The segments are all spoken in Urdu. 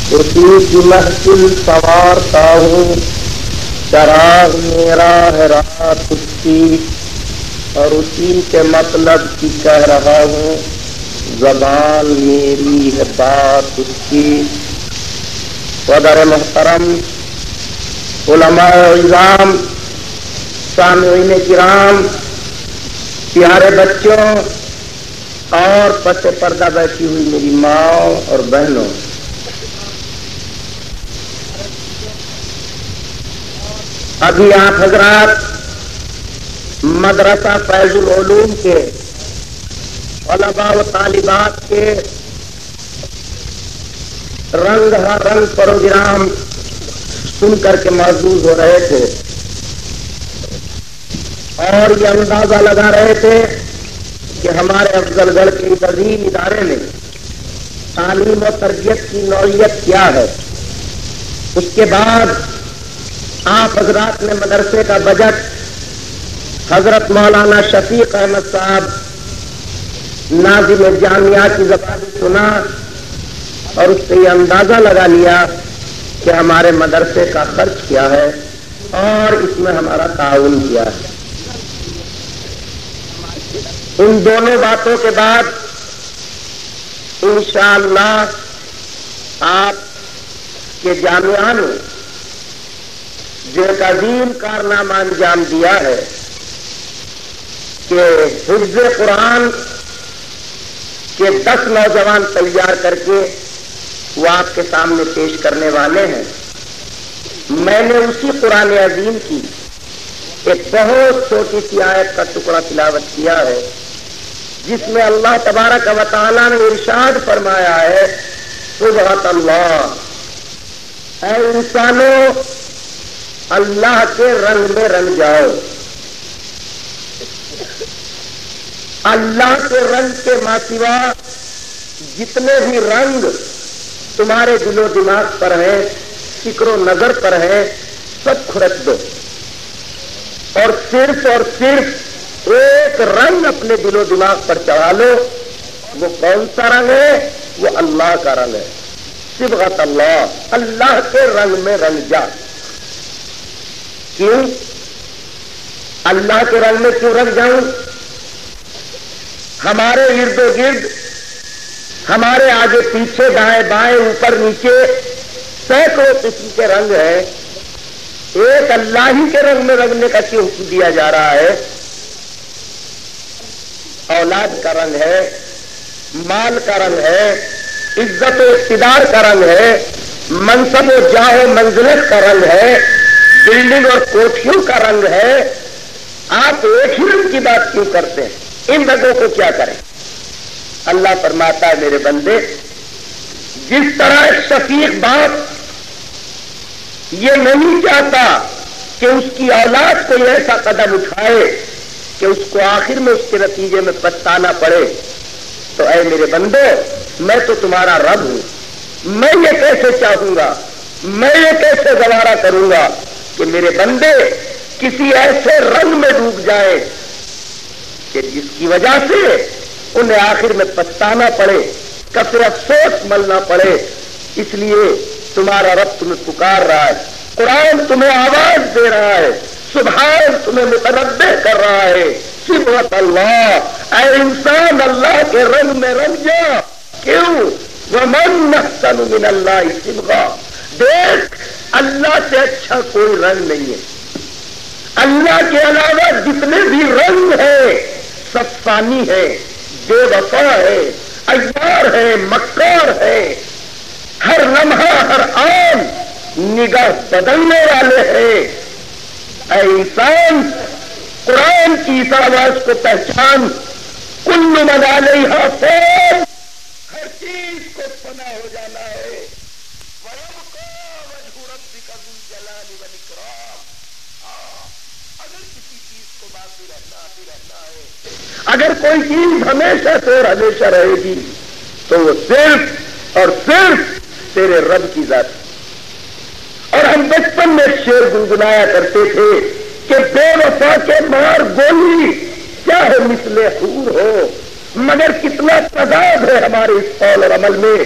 اسی کی محفل سنوارتا ہوں، چراغ میرا ہے رات اس کی، اور اسی کے مطلب کی کہہ رہا ہوں، زبان میری ہے بات اس کی۔ قدر محترم، علماء اعظام، سامعین کرام، پیارے بچوں اور پس پردہ بیٹھی ہوئی میری ماں اور بہنوں، ابھی آپ حضرات مدرسہ فیض العلوم کے طلباء و طالبات کے رنگ ہر رنگ پروگرام سن کر کے محظوظ ہو رہے تھے اور یہ اندازہ لگا رہے تھے کہ ہمارے افضل گڑھ کے عظیم ادارے میں تعلیم و تربیت کی نوعیت کیا ہے۔ اس کے بعد آپ حضرات نے مدرسے کا بجٹ حضرت مولانا شفیق احمد صاحب ناظم جامعہ کی زبانی سنا اور اس سے یہ اندازہ لگا لیا کہ ہمارے مدرسے کا خرچ کیا ہے اور اس میں ہمارا تعاون کیا ہے۔ ان دونوں باتوں کے بعد انشاءاللہ آپ کے جامعہ نے جو ایک عظیم کارنامہ انجام دیا ہے کہ حفظ قرآن کے 10 نوجوان تیار کر کے وہ آپ کے سامنے پیش کرنے والے ہیں۔ میں نے اسی قرآن عظیم کی ایک بہت چھوٹی سی آیت کا ٹکڑا تلاوت کیا ہے جس میں اللہ تبارک و تعالیٰ نے ارشاد فرمایا ہے، سبحان اللہ، اے انسانوں اللہ کے رنگ میں رنگ جاؤ۔ اللہ کے رنگ کے ماں سوا جتنے بھی رنگ تمہارے دل و دماغ پر ہیں، فکر و نظر پر ہیں، سب کھڑک دو اور صرف ایک رنگ اپنے دل و دماغ پر چڑھا لو۔ وہ کون سا رنگ ہے؟ وہ اللہ کا رنگ ہے۔ صبغت اللہ، اللہ کے رنگ میں رنگ جا۔ کیوں اللہ کے رنگ میں کیوں رنگ جاؤں؟ ہمارے ارد و گرد، ہمارے آگے پیچھے، دائیں بائیں، اوپر نیچے سینکڑوں قسم کے رنگ ہیں، ایک اللہ ہی کے رنگ میں رنگنے کا کیوں حکم دیا جا رہا ہے؟ اولاد کا رنگ ہے، مال کا رنگ ہے، عزت و اقتدار کا رنگ ہے، منصب و جاہ و منزلت کا رنگ ہے، بلڈنگ اور کوٹھیوں کا رنگ ہے۔ آپ ایک ہی رنگ کی بات کیوں کرتے ہیں؟ ان رنگوں کو کیا کریں؟ اللہ فرماتا ہے، میرے بندے، جس طرح ایک شفیق باپ یہ نہیں چاہتا کہ اس کی اولاد کوئی ایسا قدم اٹھائے کہ اس کو آخر میں اس کے نتیجے میں پچھتانا پڑے، تو اے میرے بندے، میں تو تمہارا رب ہوں، میں یہ کیسے چاہوں گا، میں یہ کیسے گوارا کروں گا کہ میرے بندے کسی ایسے رنگ میں ڈوب جائے کہ جس کی وجہ سے انہیں آخر میں پچھتانا پڑے، کفر افسوس ملنا پڑے۔ اس لیے تمہارا رب تمہیں پکار رہا ہے، قرآن تمہیں آواز دے رہا ہے، سبحان تمہیں متنبہ کر رہا ہے، صبغت اللہ، اے انسان اللہ کے رنگ میں رنگ جا۔ کیوں؟ ومن احسن من اللہ صبغا، دیکھ اللہ سے اچھا کوئی رنگ نہیں ہے۔ اللہ کے علاوہ جتنے بھی رنگ ہیں سب فانی ہے، بے وفا ہے، عیار ہے، مکار ہے، ہر لمحہ ہر آن نگاہ بدلنے والے ہیں۔ اے انسان، قرآن کی اس آواز کو پہچان، کل من علیہا فان، ہر چیز کو فنا ہو جانا ہے، وَيَبْقَى وَجْهُ رَبِّكَ ذُو الْجَلَالِ وَالْإِكْرَامِ۔ اگر کسی چیز کو باقی رہنا ہے، اگر کوئی چیز ہمیشہ سے اور ہمیشہ رہے گی تو وہ صرف اور صرف تیرے رب کی ذات۔ اور ہم بچپن میں شعر گنگنایا کرتے تھے کہ بے وفا کے مار گولی چاہے مثل حور ہو، مگر کتنا تضاد ہے ہمارے اس قول اور عمل میں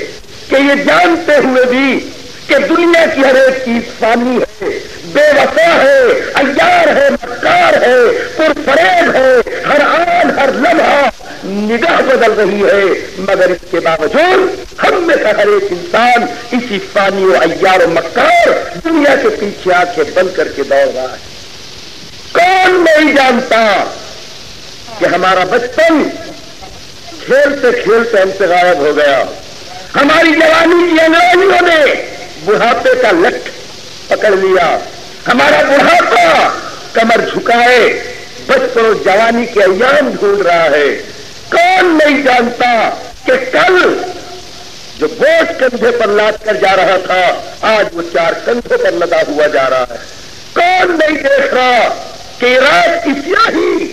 کہ یہ جانتے ہوئے بھی کہ دنیا کی ہر ایک چیز فانی ہے، بے وفا ہے، عیار ہے، مکار ہے، پرفریب ہے، ہر آن ہر لمحہ نگاہ بدل رہی ہے، مگر اس کے باوجود ہم میں سے ہر ایک انسان اسی فانی و عیار و مکار دنیا کے پیچھے آنکھیں بند کر کے دوڑ رہا ہے۔ کون نہیں جانتا کہ ہمارا بچپن کھیلتے کھیلتے ہم سے غائب ہو گیا، ہماری جوانی کی انگریزوں نے بڑھاپے کا لٹ پکڑ لیا، ہمارا بڑھاپا کمر جھکائے بچپن و جوانی کے ایام ڈھونڈ رہا ہے۔ کون نہیں جانتا کہ کل جو بوجھ کندھے پر لاد کر جا رہا تھا آج وہ 4 کندھوں پر لدا ہوا جا رہا ہے۔ کون نہیں دیکھ رہا کہ رات کی سیاہی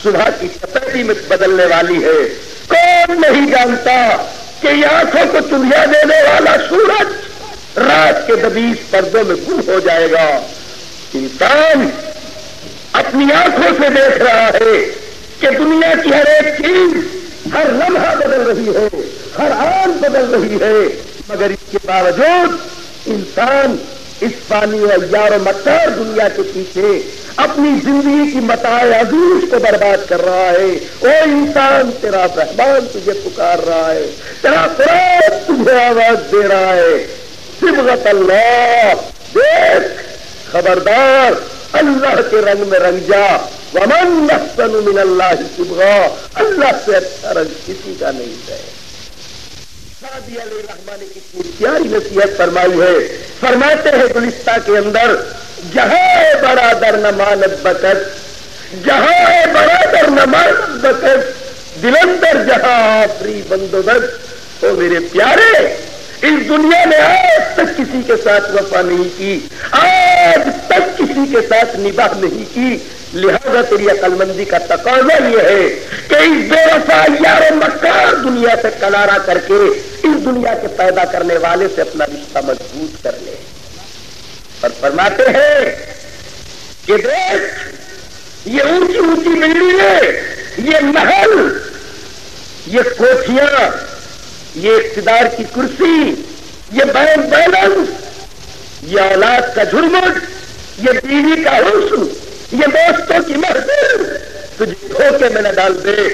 صبح کی سفیدی میں بدلنے والی ہے۔ کون نہیں جانتا کہ یہ آنکھوں کو چندیا دینے والا سورج رات کے دبیس پردوں میں گم ہو جائے گا۔ انسان اپنی آنکھوں سے دیکھ رہا ہے کہ دنیا کی ہر ایک چیز ہر لمحہ بدل رہی ہے، ہر آن بدل رہی ہے، مگر اس کے باوجود انسان اس فانی و عیار و مکار دنیا کے پیچھے اپنی زندگی کی متاع عزیز کو برباد کر رہا ہے۔ او انسان، تیرا رحمان تجھے پکار رہا ہے، تیرا قرآن تجھے آواز دے رہا ہے، صبغت اللہ، دیکھ، خبردار، اللہ کے رنگ میں رنگ جا۔ ومن احسن من اللہ صبغا، اللہ سے اچھا رنگ کسی کا نہیں ہے۔ سعدی علیہ الرحمن نے کتنی پیاری نصیحت فرمائی ہے، فرماتے ہیں گلستہ کے اندر، جہاں برادر نہ مانت بکت، جہاں برادر نہ مانت بکت، دل اندر جہاں آفری بندوبست۔ او میرے پیارے، اس دنیا نے آج تک کسی کے ساتھ وفا نہیں کی، آج تک کسی کے ساتھ نباہ نہیں کی، لہذا تیری عقل مندی کا تقاضا یہ ہے کہ اس بے وفا یار و مکار دنیا سے کنارہ کر کے اس دنیا کے پیدا کرنے والے سے اپنا رشتہ مضبوط کر لے۔ اور فرماتے ہیں کہ دیکھ، یہ اونچی اونچی بلڈنگیں، یہ محل، یہ کوٹھیاں، یہ اقتدار کی کرسی، یہ بینک بیلنس، یہ اولاد کا جھرمٹ، یہ بیوی کا حسن، یہ دوستوں کی محفل تجھے دھوکے میں نہ ڈال دے۔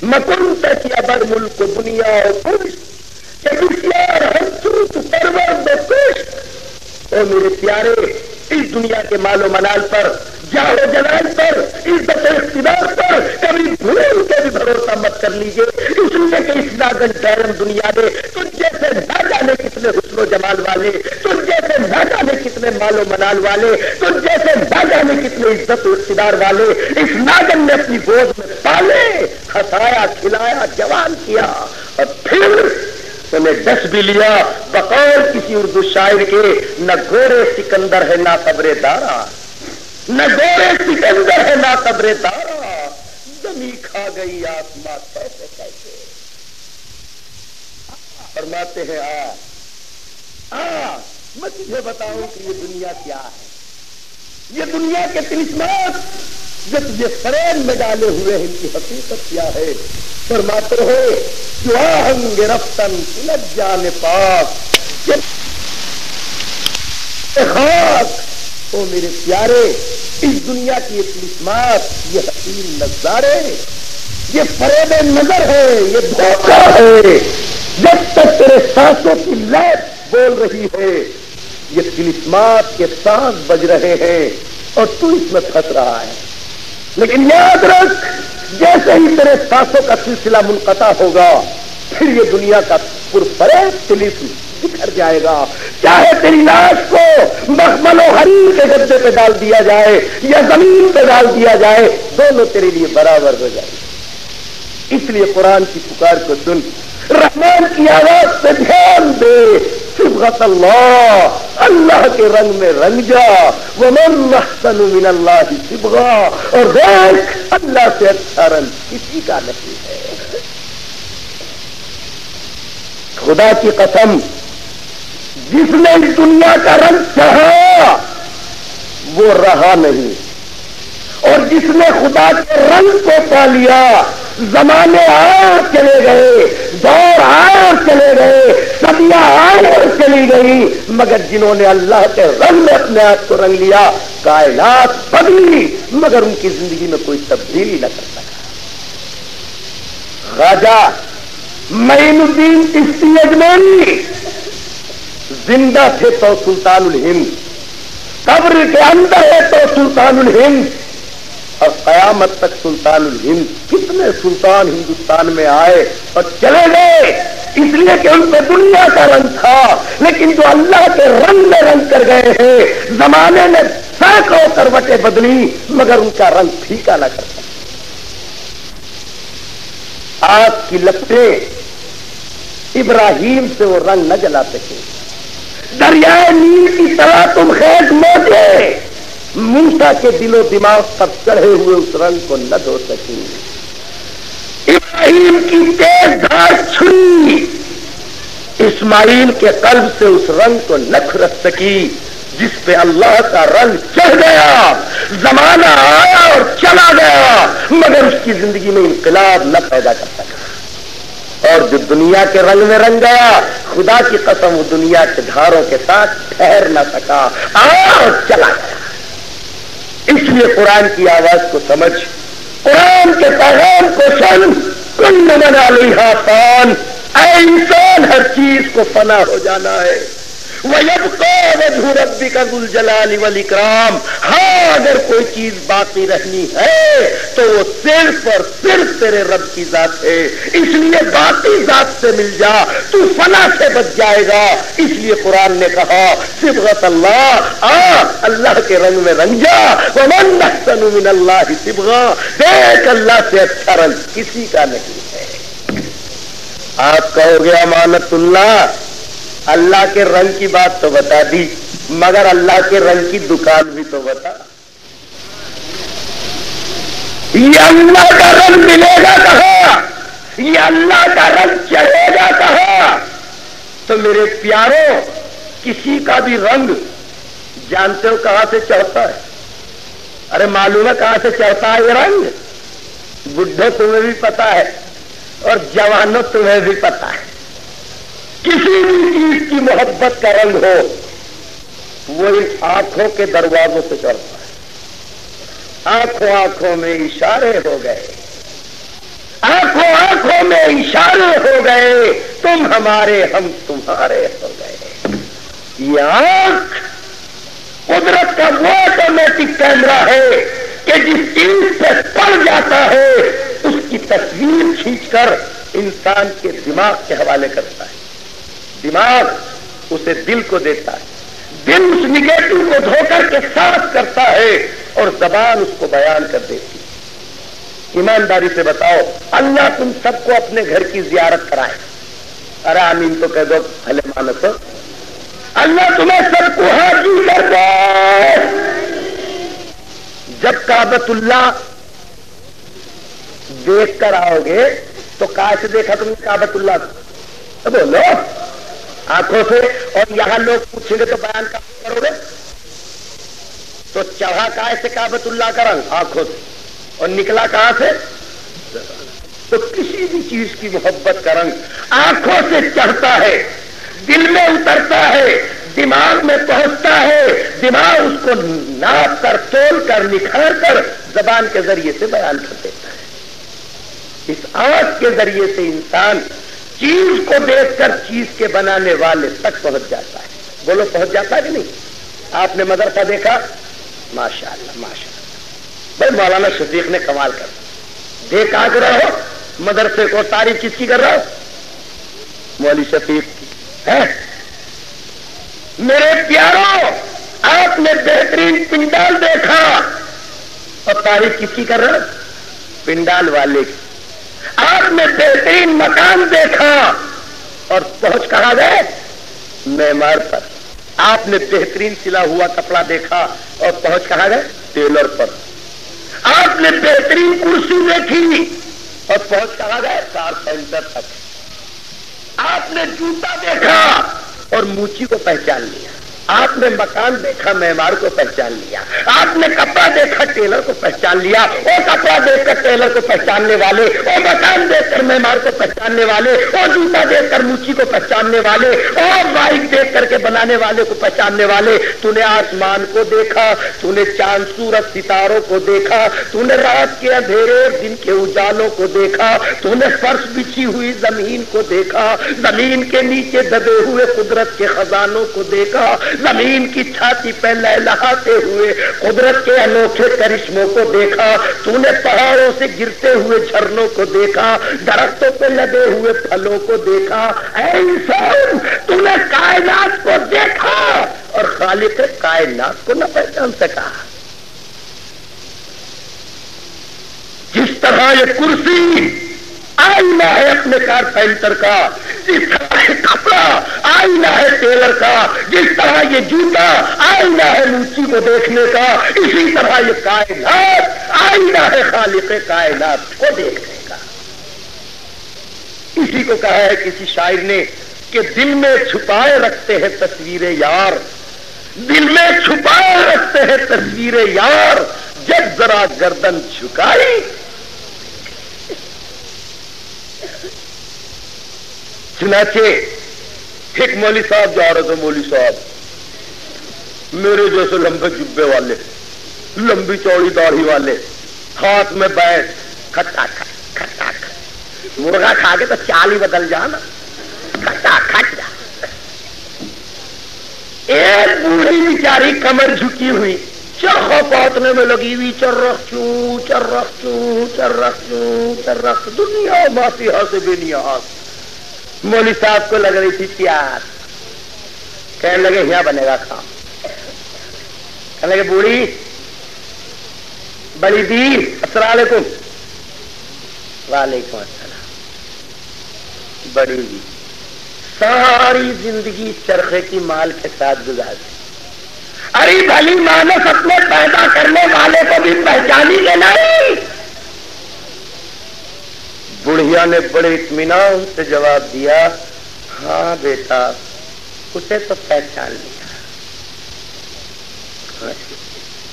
مکن تک یا بر ملک و دنیا و خوش کہ بسیار ہمسوت پرورد و کش۔ او میرے پیارے، اس دنیا کے مال و منال پر، جاہ و جلال پر، عزت و اقتدار پر کبھی بھول کے بھی بھروسہ مت کر لیجیے، اس لیے کہ اس ناگن ڈیرن دنیا نے تجھ جیسے نہ جانے کتنے حسن و جمال والے، تجھ جیسے نہ جانے کتنے مال و منال والے، تجھ جیسے نہ جانے کتنے عزت و اقتدار والے اس ناگن نے اپنی گود میں پالے، ہنسایا، کھلایا، جوان کیا، اور پھر انہیں ڈس بھی لیا۔ بقول کسی اردو شاعر کے، نہ گورے سکندر ہے نہ قبر دارا، نہ گورے سکندر ہے نہ قبر دارا، زمیں کھا گئی آسماں کیسے کیسے۔ فرماتے ہیں میں تجھے بتاؤں کہ یہ دنیا کیا ہے، یہ دنیا کے طلسمات جو تجھے فریب میں ڈالے ہوئے ہیں، ان کی حقیقت کیا ہے۔ فرماتے ہیں جو آہنگ رفتن سلج جان پاک خاک۔ او میرے پیارے، اس دنیا کی یہ طلسمات، یہ حسین نظارے، یہ فریب نظر ہے، یہ دھوکہ ہے، جب تک تیرے سانسوں کی لہر بول رہی ہے یہ طلسمات کے سانس بج رہے ہیں اور تو اس میں پھنس رہا ہے۔ لیکن یاد رکھ، جیسے ہی تیرے سانسوں کا سلسلہ منقطع ہوگا پھر یہ دنیا کا پرفریب طلسم بکھر جائے گا، چاہے تیری لاش کو مخمل و حریر کے گدے پہ ڈال دیا جائے یا زمین پہ ڈال دیا جائے، دونوں تیرے لیے برابر ہو جائے گی۔ اس لیے قرآن کی پکار کو سن، رحمان کی آواز سے دھیان دے، صبغت اللہ، اللہ کے رنگ میں رنگ جا، ومن احسن من اللہ صبغا، اور دیکھ اللہ سے اچھا رنگ کسی کا نہیں ہے۔ خدا کی قسم، جس نے اس دنیا کا رنگ چڑھا وہ رہا نہیں، اور جس نے خدا کے رنگ کو پا لیا، زمانے آ چلے گئے، دور آ چلے گئے، سبیاں آئی اور چلی گئی، مگر جنہوں نے اللہ کے رنگ میں اپنے آپ کو رنگ لیا، کائنات بدلی مگر ان کی زندگی میں کوئی تبدیلی نہ کر سکا۔ خواجہ معین الدین چشتی اجمیری زندہ تھے تو سلطان الہند، قبر کے اندر ہے تو سلطان الہند، اور قیامت تک سلطان الہند۔ کتنے سلطان ہندوستان میں آئے اور چلے گئے، اس لیے کہ ان پہ دنیا کا رنگ تھا، لیکن جو اللہ کے رنگ میں رنگ کر گئے ہیں، زمانے نے سینکڑوں کروٹیں بدلی مگر ان کا رنگ پھیکا نہ کر سکا۔ آگ کی لپٹیں ابراہیم سے وہ رنگ نہ جلا سکے، دریائے نیل کی طرح تم خیز موجے موسیٰ کے دل و دماغ پر چڑھے ہوئے اس رنگ کو نہ دھو سکی۔ ابراہیم کی تیز دھار چھری اسماعیل کے قلب سے اس رنگ کو نہ کھرچ سکی جس پہ اللہ کا رنگ چڑھ گیا۔ زمانہ آیا اور چلا گیا مگر اس کی زندگی میں انقلاب نہ پیدا کر سکا، اور جو دنیا کے رنگ میں رنگ گیا، خدا کی قسم وہ دنیا کے دھاروں کے ساتھ ٹھہر نہ سکا، آیا اور چلا گیا۔ اس لیے قرآن کی آواز کو سمجھ، قرآن کے پیغام کو سن، کل من علیہا فان، اے انسان ہر چیز کو فنا ہو جانا ہے، وَيَبْقَى وَجْهُ رَبِّكَ ذُو الْجَلَالِ وَالْإِكْرَامِ، ہاں اگر کوئی چیز باقی رہنی ہے تو وہ صرف اور صرف تیرے رب کی ذات ہے، اس لیے باقی ذات سے مل جا، تو فنا سے بچ جائے گا۔ اس لیے قرآن نے کہا صبغۃ اللہ، اللہ کے رنگ میں رنگ جا، وَمَنْ أَحْسَنُ مِنَ اللَّهِ صِبْغًا، دیکھ اللہ سے اچھا رنگ کسی کا نہیں ہے۔ آپ کہو گے امانت اللہ، اللہ کے رنگ کی بات تو بتا دی مگر اللہ کے رنگ کی دکان بھی تو بتا، یہ اللہ کا رنگ ملے گا کہاں، یہ اللہ کا رنگ چڑھے گا کہاں؟ تو میرے پیاروں، کسی کا بھی رنگ جانتے ہو کہاں سے چڑھتا ہے؟ ارے معلوم ہے کہاں سے چڑھتا ہے یہ رنگ؟ بڈھے تمہیں بھی پتا ہے اور جوانوں تمہیں بھی پتا ہے۔ کسی بھی چیز کی محبت کا رنگ ہو وہ ان آنکھوں کے دروازوں سے چڑھتا ہے۔ آنکھوں آنکھوں میں اشارے ہو گئے، آنکھوں آنکھوں میں اشارے ہو گئے، تم ہمارے ہم تمہارے ہو گئے۔ یہ آنکھ قدرت کا وہ آٹومیٹک کیمرہ ہے کہ جس چیز پہ پڑ جاتا ہے اس کی تصویر کھینچ کر انسان کے دماغ کے حوالے کرتا ہے، دماغ اسے دل کو دیتا ہے، دل اس نگیٹو کو دھو کر کے صاف کرتا ہے اور زبان اس کو بیان کر دیتی ہے۔ ایمانداری سے بتاؤ، اللہ تم سب کو اپنے گھر کی زیارت کرائے، ارے آمین تو کہہ دو بھلے مانس، اللہ تمہیں سب کو حاضر کر دے۔ جب کعبۃ اللہ دیکھ کر آؤ گے تو کہاں سے دیکھا تم نے کعبۃ اللہ کو؟ بولو آنکھوں سے، اور یہاں لوگ پوچھیں گے تو بیان کہاں کرو گے؟ تو چڑھا کہاں سے کعبۃ اللہ کا رنگ؟ آنکھوں سے، اور نکلا کہاں سے؟ تو کسی بھی چیز کی محبت کا رنگ آنکھوں سے چڑھتا ہے، دل میں اترتا ہے، دماغ میں پہنچتا ہے، دماغ اس کو ناپ کر تول کر نکھار کر زبان کے ذریعے سے بیان کر دیتا ہے۔ اس آنکھ کے ذریعے سے انسان چیز کو دیکھ کر چیز کے بنانے والے تک پہنچ جاتا ہے۔ بولو پہنچ جاتا ہے کہ نہیں؟ آپ نے مدرسہ دیکھا؟ ماشاءاللہ ماشاءاللہ، بھائی مولانا شفیق نے کمال کر دیکھ آ رہے ہو مدرسے کو، تعریف کس کی کر رہا ہو؟ مولوی شفیق کی ہے۔ میرے پیاروں، آپ نے بہترین پنڈال دیکھا اور تعریف کس کی کر رہے ہو؟ پنڈال والے کی۔ آپ نے بہترین مکان دیکھا اور پہنچ کہاں گئے؟ معمار پر۔ آپ نے بہترین سلا ہوا کپڑا دیکھا اور پہنچ کہاں گئے؟ ٹیلر پر۔ آپ نے بہترین کرسی دیکھی اور پہنچ کہاں گئے؟ کار سینٹر تک۔ آپ نے جوتا دیکھا اور موچی کو پہچان لیا۔ آپ نے مکان دیکھا معمار کو پہچان لیا، آپ نے کپڑا دیکھا ٹیلر کو پہچان لیا، وہ کپڑا دیکھ کر ٹیلر کو پہچاننے والے، وہ مکان دیکھ کر معمار کو پہچاننے والے، وہ جوتا دیکھ کر موچی کو پہچاننے والے، اور بائک دیکھ کر کے بنانے والے کو پہچاننے والے۔ تو نے آسمان کو دیکھا، تو نے چاند سورج ستاروں کو دیکھا، تو نے رات کے اندھیرے دن کے اجالوں کو دیکھا، تو نے فرش بچھی ہوئی زمین کو دیکھا، زمین کے نیچے دبے ہوئے قدرت کے خزانوں کو دیکھا، زمین کی چھاتی پہ لہلہاتے ہوئے قدرت کے انوکھے کرشموں کو دیکھا، تو نے پہاڑوں سے گرتے ہوئے جھرنوں کو دیکھا، درختوں پہ لگے ہوئے پھلوں کو دیکھا۔ اے انسان، تو نے کائنات کو دیکھا اور خالق کائنات کو نہ پہچان سکا۔ جس طرح یہ کرسی آئینہ ہے اپنے کارپینٹر کا، جس طرح یہ کپڑا آئینہ ہے ٹیلر کا، جس طرح یہ جوتا آئینہ ہے موچی کو دیکھنے کا، اسی طرح یہ کائنات آئینہ ہے خالق کائنات کو دیکھنے کا۔ اسی کو کہا ہے کسی شاعر نے کہ دل میں چھپائے رکھتے ہیں تصویر یار، دل میں چھپائے رکھتے ہیں تصویر یار، جب ذرا گردن جھکائی۔ چنانچہ ایک مولوی صاحب جا رہے تھے، مولوی صاحب میرے جیسے لمبے جبے والے، لمبی چوڑی داڑھی والے، ہاتھ میں بیٹھ کھٹا کھٹ کھٹا کھٹ، مرغا کھا کے تو چال ہی بدل جانا، کھٹا کھٹ جا۔ ایک بوڑھی بیچاری کمر جھکی ہوئی چرخا پاتنے میں لگی ہوئی، چرخ چوں چرخ چوں چرخ چوں چرخ، دنیا مافیہ سے بے نیاز۔ مولوی صاحب کو لگ رہی تھی پیاس، کہنے لگے یہاں بنے گا کام۔ کہنے لگے بوڑھی بڑی دی، السلام علیکم۔ وعلیکم السلام۔ بڑی دی ساری زندگی چرخے کی مال کے ساتھ گزار دی، ارے بھلی مانس اپنے پیدا کرنے والے کو بھی پہچانی کے نہیں۔ بڑھیا نے بڑے اطمینان سے جواب دیا، ہاں بیٹا اسے تو پہچان لیا۔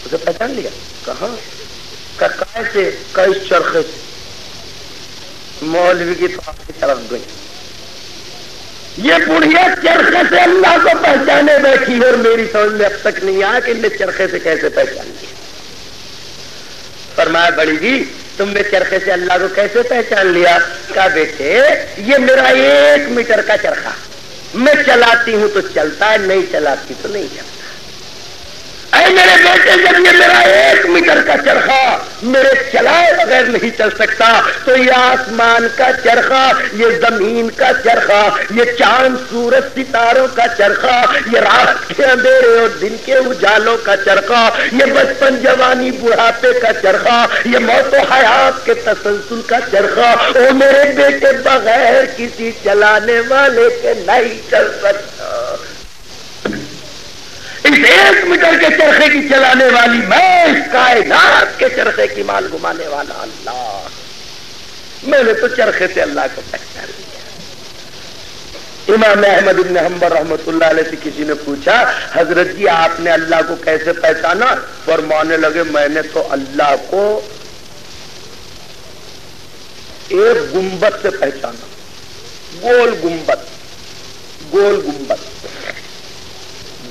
اسے پہچان لیا؟ کہاں؟ کائے سے؟ کئی چرخے سے۔ مولوی کی تو آپ کی طرف گئی، یہ بڑھیا چرخے سے اللہ کو پہچانے بیٹھی، اور میری سمجھ میں اب تک نہیں آیا کہ انہیں چرخے سے کیسے پہچان لیا۔ فرمایا بڑی جی تم نے چرخے سے اللہ کو کیسے پہچان لیا؟ کہا بیٹے یہ میرا 1 میٹر کا چرخا، میں چلاتی ہوں تو چلتا ہے، نہیں چلاتی تو نہیں چلتا۔ اے میرے بیٹے جب یہ میرا 1 میٹر کا چرخا میرے چلائے بغیر نہیں چل سکتا، تو یہ آسمان کا چرخا، یہ زمین کا چرخا، یہ چاند سورج ستاروں کا چرخا، یہ رات کے اندھیرے اور دن کے اجالوں کا چرخا، یہ بچپن جوانی بڑھاپے کا چرخا، یہ موت و حیات کے تسلسل کا چرخا، او میرے بیٹے بغیر کسی چلانے والے کے نہیں چل سکتا۔ اس 1 میٹر کے چرخے کی چلانے والی میں، اس کائنات کے چرخے کی مال گمانے والا اللہ۔ میں نے تو چرخے سے اللہ کو پہچان لیا۔ امام احمد بن حنبل رحمۃ اللہ علیہ سے کسی نے پوچھا حضرت جی آپ نے اللہ کو کیسے پہچانا؟ فرمانے لگے میں نے تو اللہ کو ایک گنبد سے پہچانا، گول گنبد، گول گنبد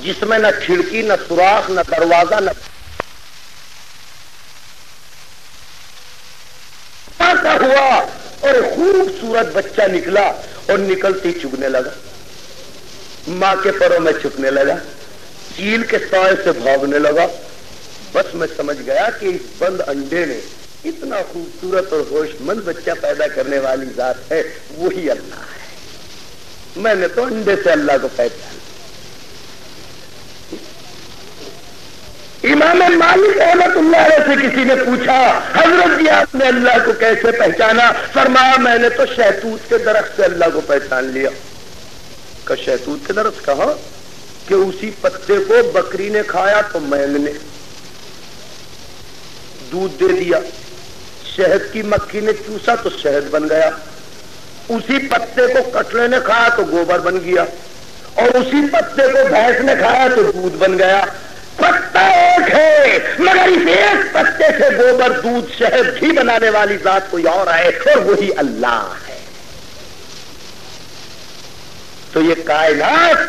جس میں نہ کھڑکی نہ سوراخ نہ دروازہ نہ ہوا، اور خوبصورت بچہ نکلا اور نکلتی چگنے لگا، ماں کے پروں میں چھپنے لگا، چیل کے سائے سے بھاگنے لگا۔ بس میں سمجھ گیا کہ اس بند انڈے نے اتنا خوبصورت اور ہوش مند بچہ پیدا کرنے والی ذات ہے، وہی اللہ ہے۔ میں نے تو انڈے سے اللہ کو پہچانا۔ امام مالک رحمۃ اللہ علیہ سے کسی نے پوچھا حضرت جی آپ نے اللہ کو کیسے پہچانا؟ فرمایا میں نے تو شہتوت کے درخت سے اللہ کو پہچان لیا۔ کہ شہتوت کے درخت کہا؟ کہ اسی پتے کو بکری نے کھایا تو مینگ نے دودھ دے دیا، شہد کی مکھی نے چوسا تو شہد بن گیا، اسی پتے کو کٹڑے نے کھایا تو گوبر بن گیا، اور اسی پتے کو بھینس نے کھایا تو دودھ بن گیا. پتا ایک ہے مگر اس ایک پتے سے گوبر دودھ شہد بھی بنانے والی ذات کوئی اور ہے اور وہی اللہ ہے. تو یہ کائنات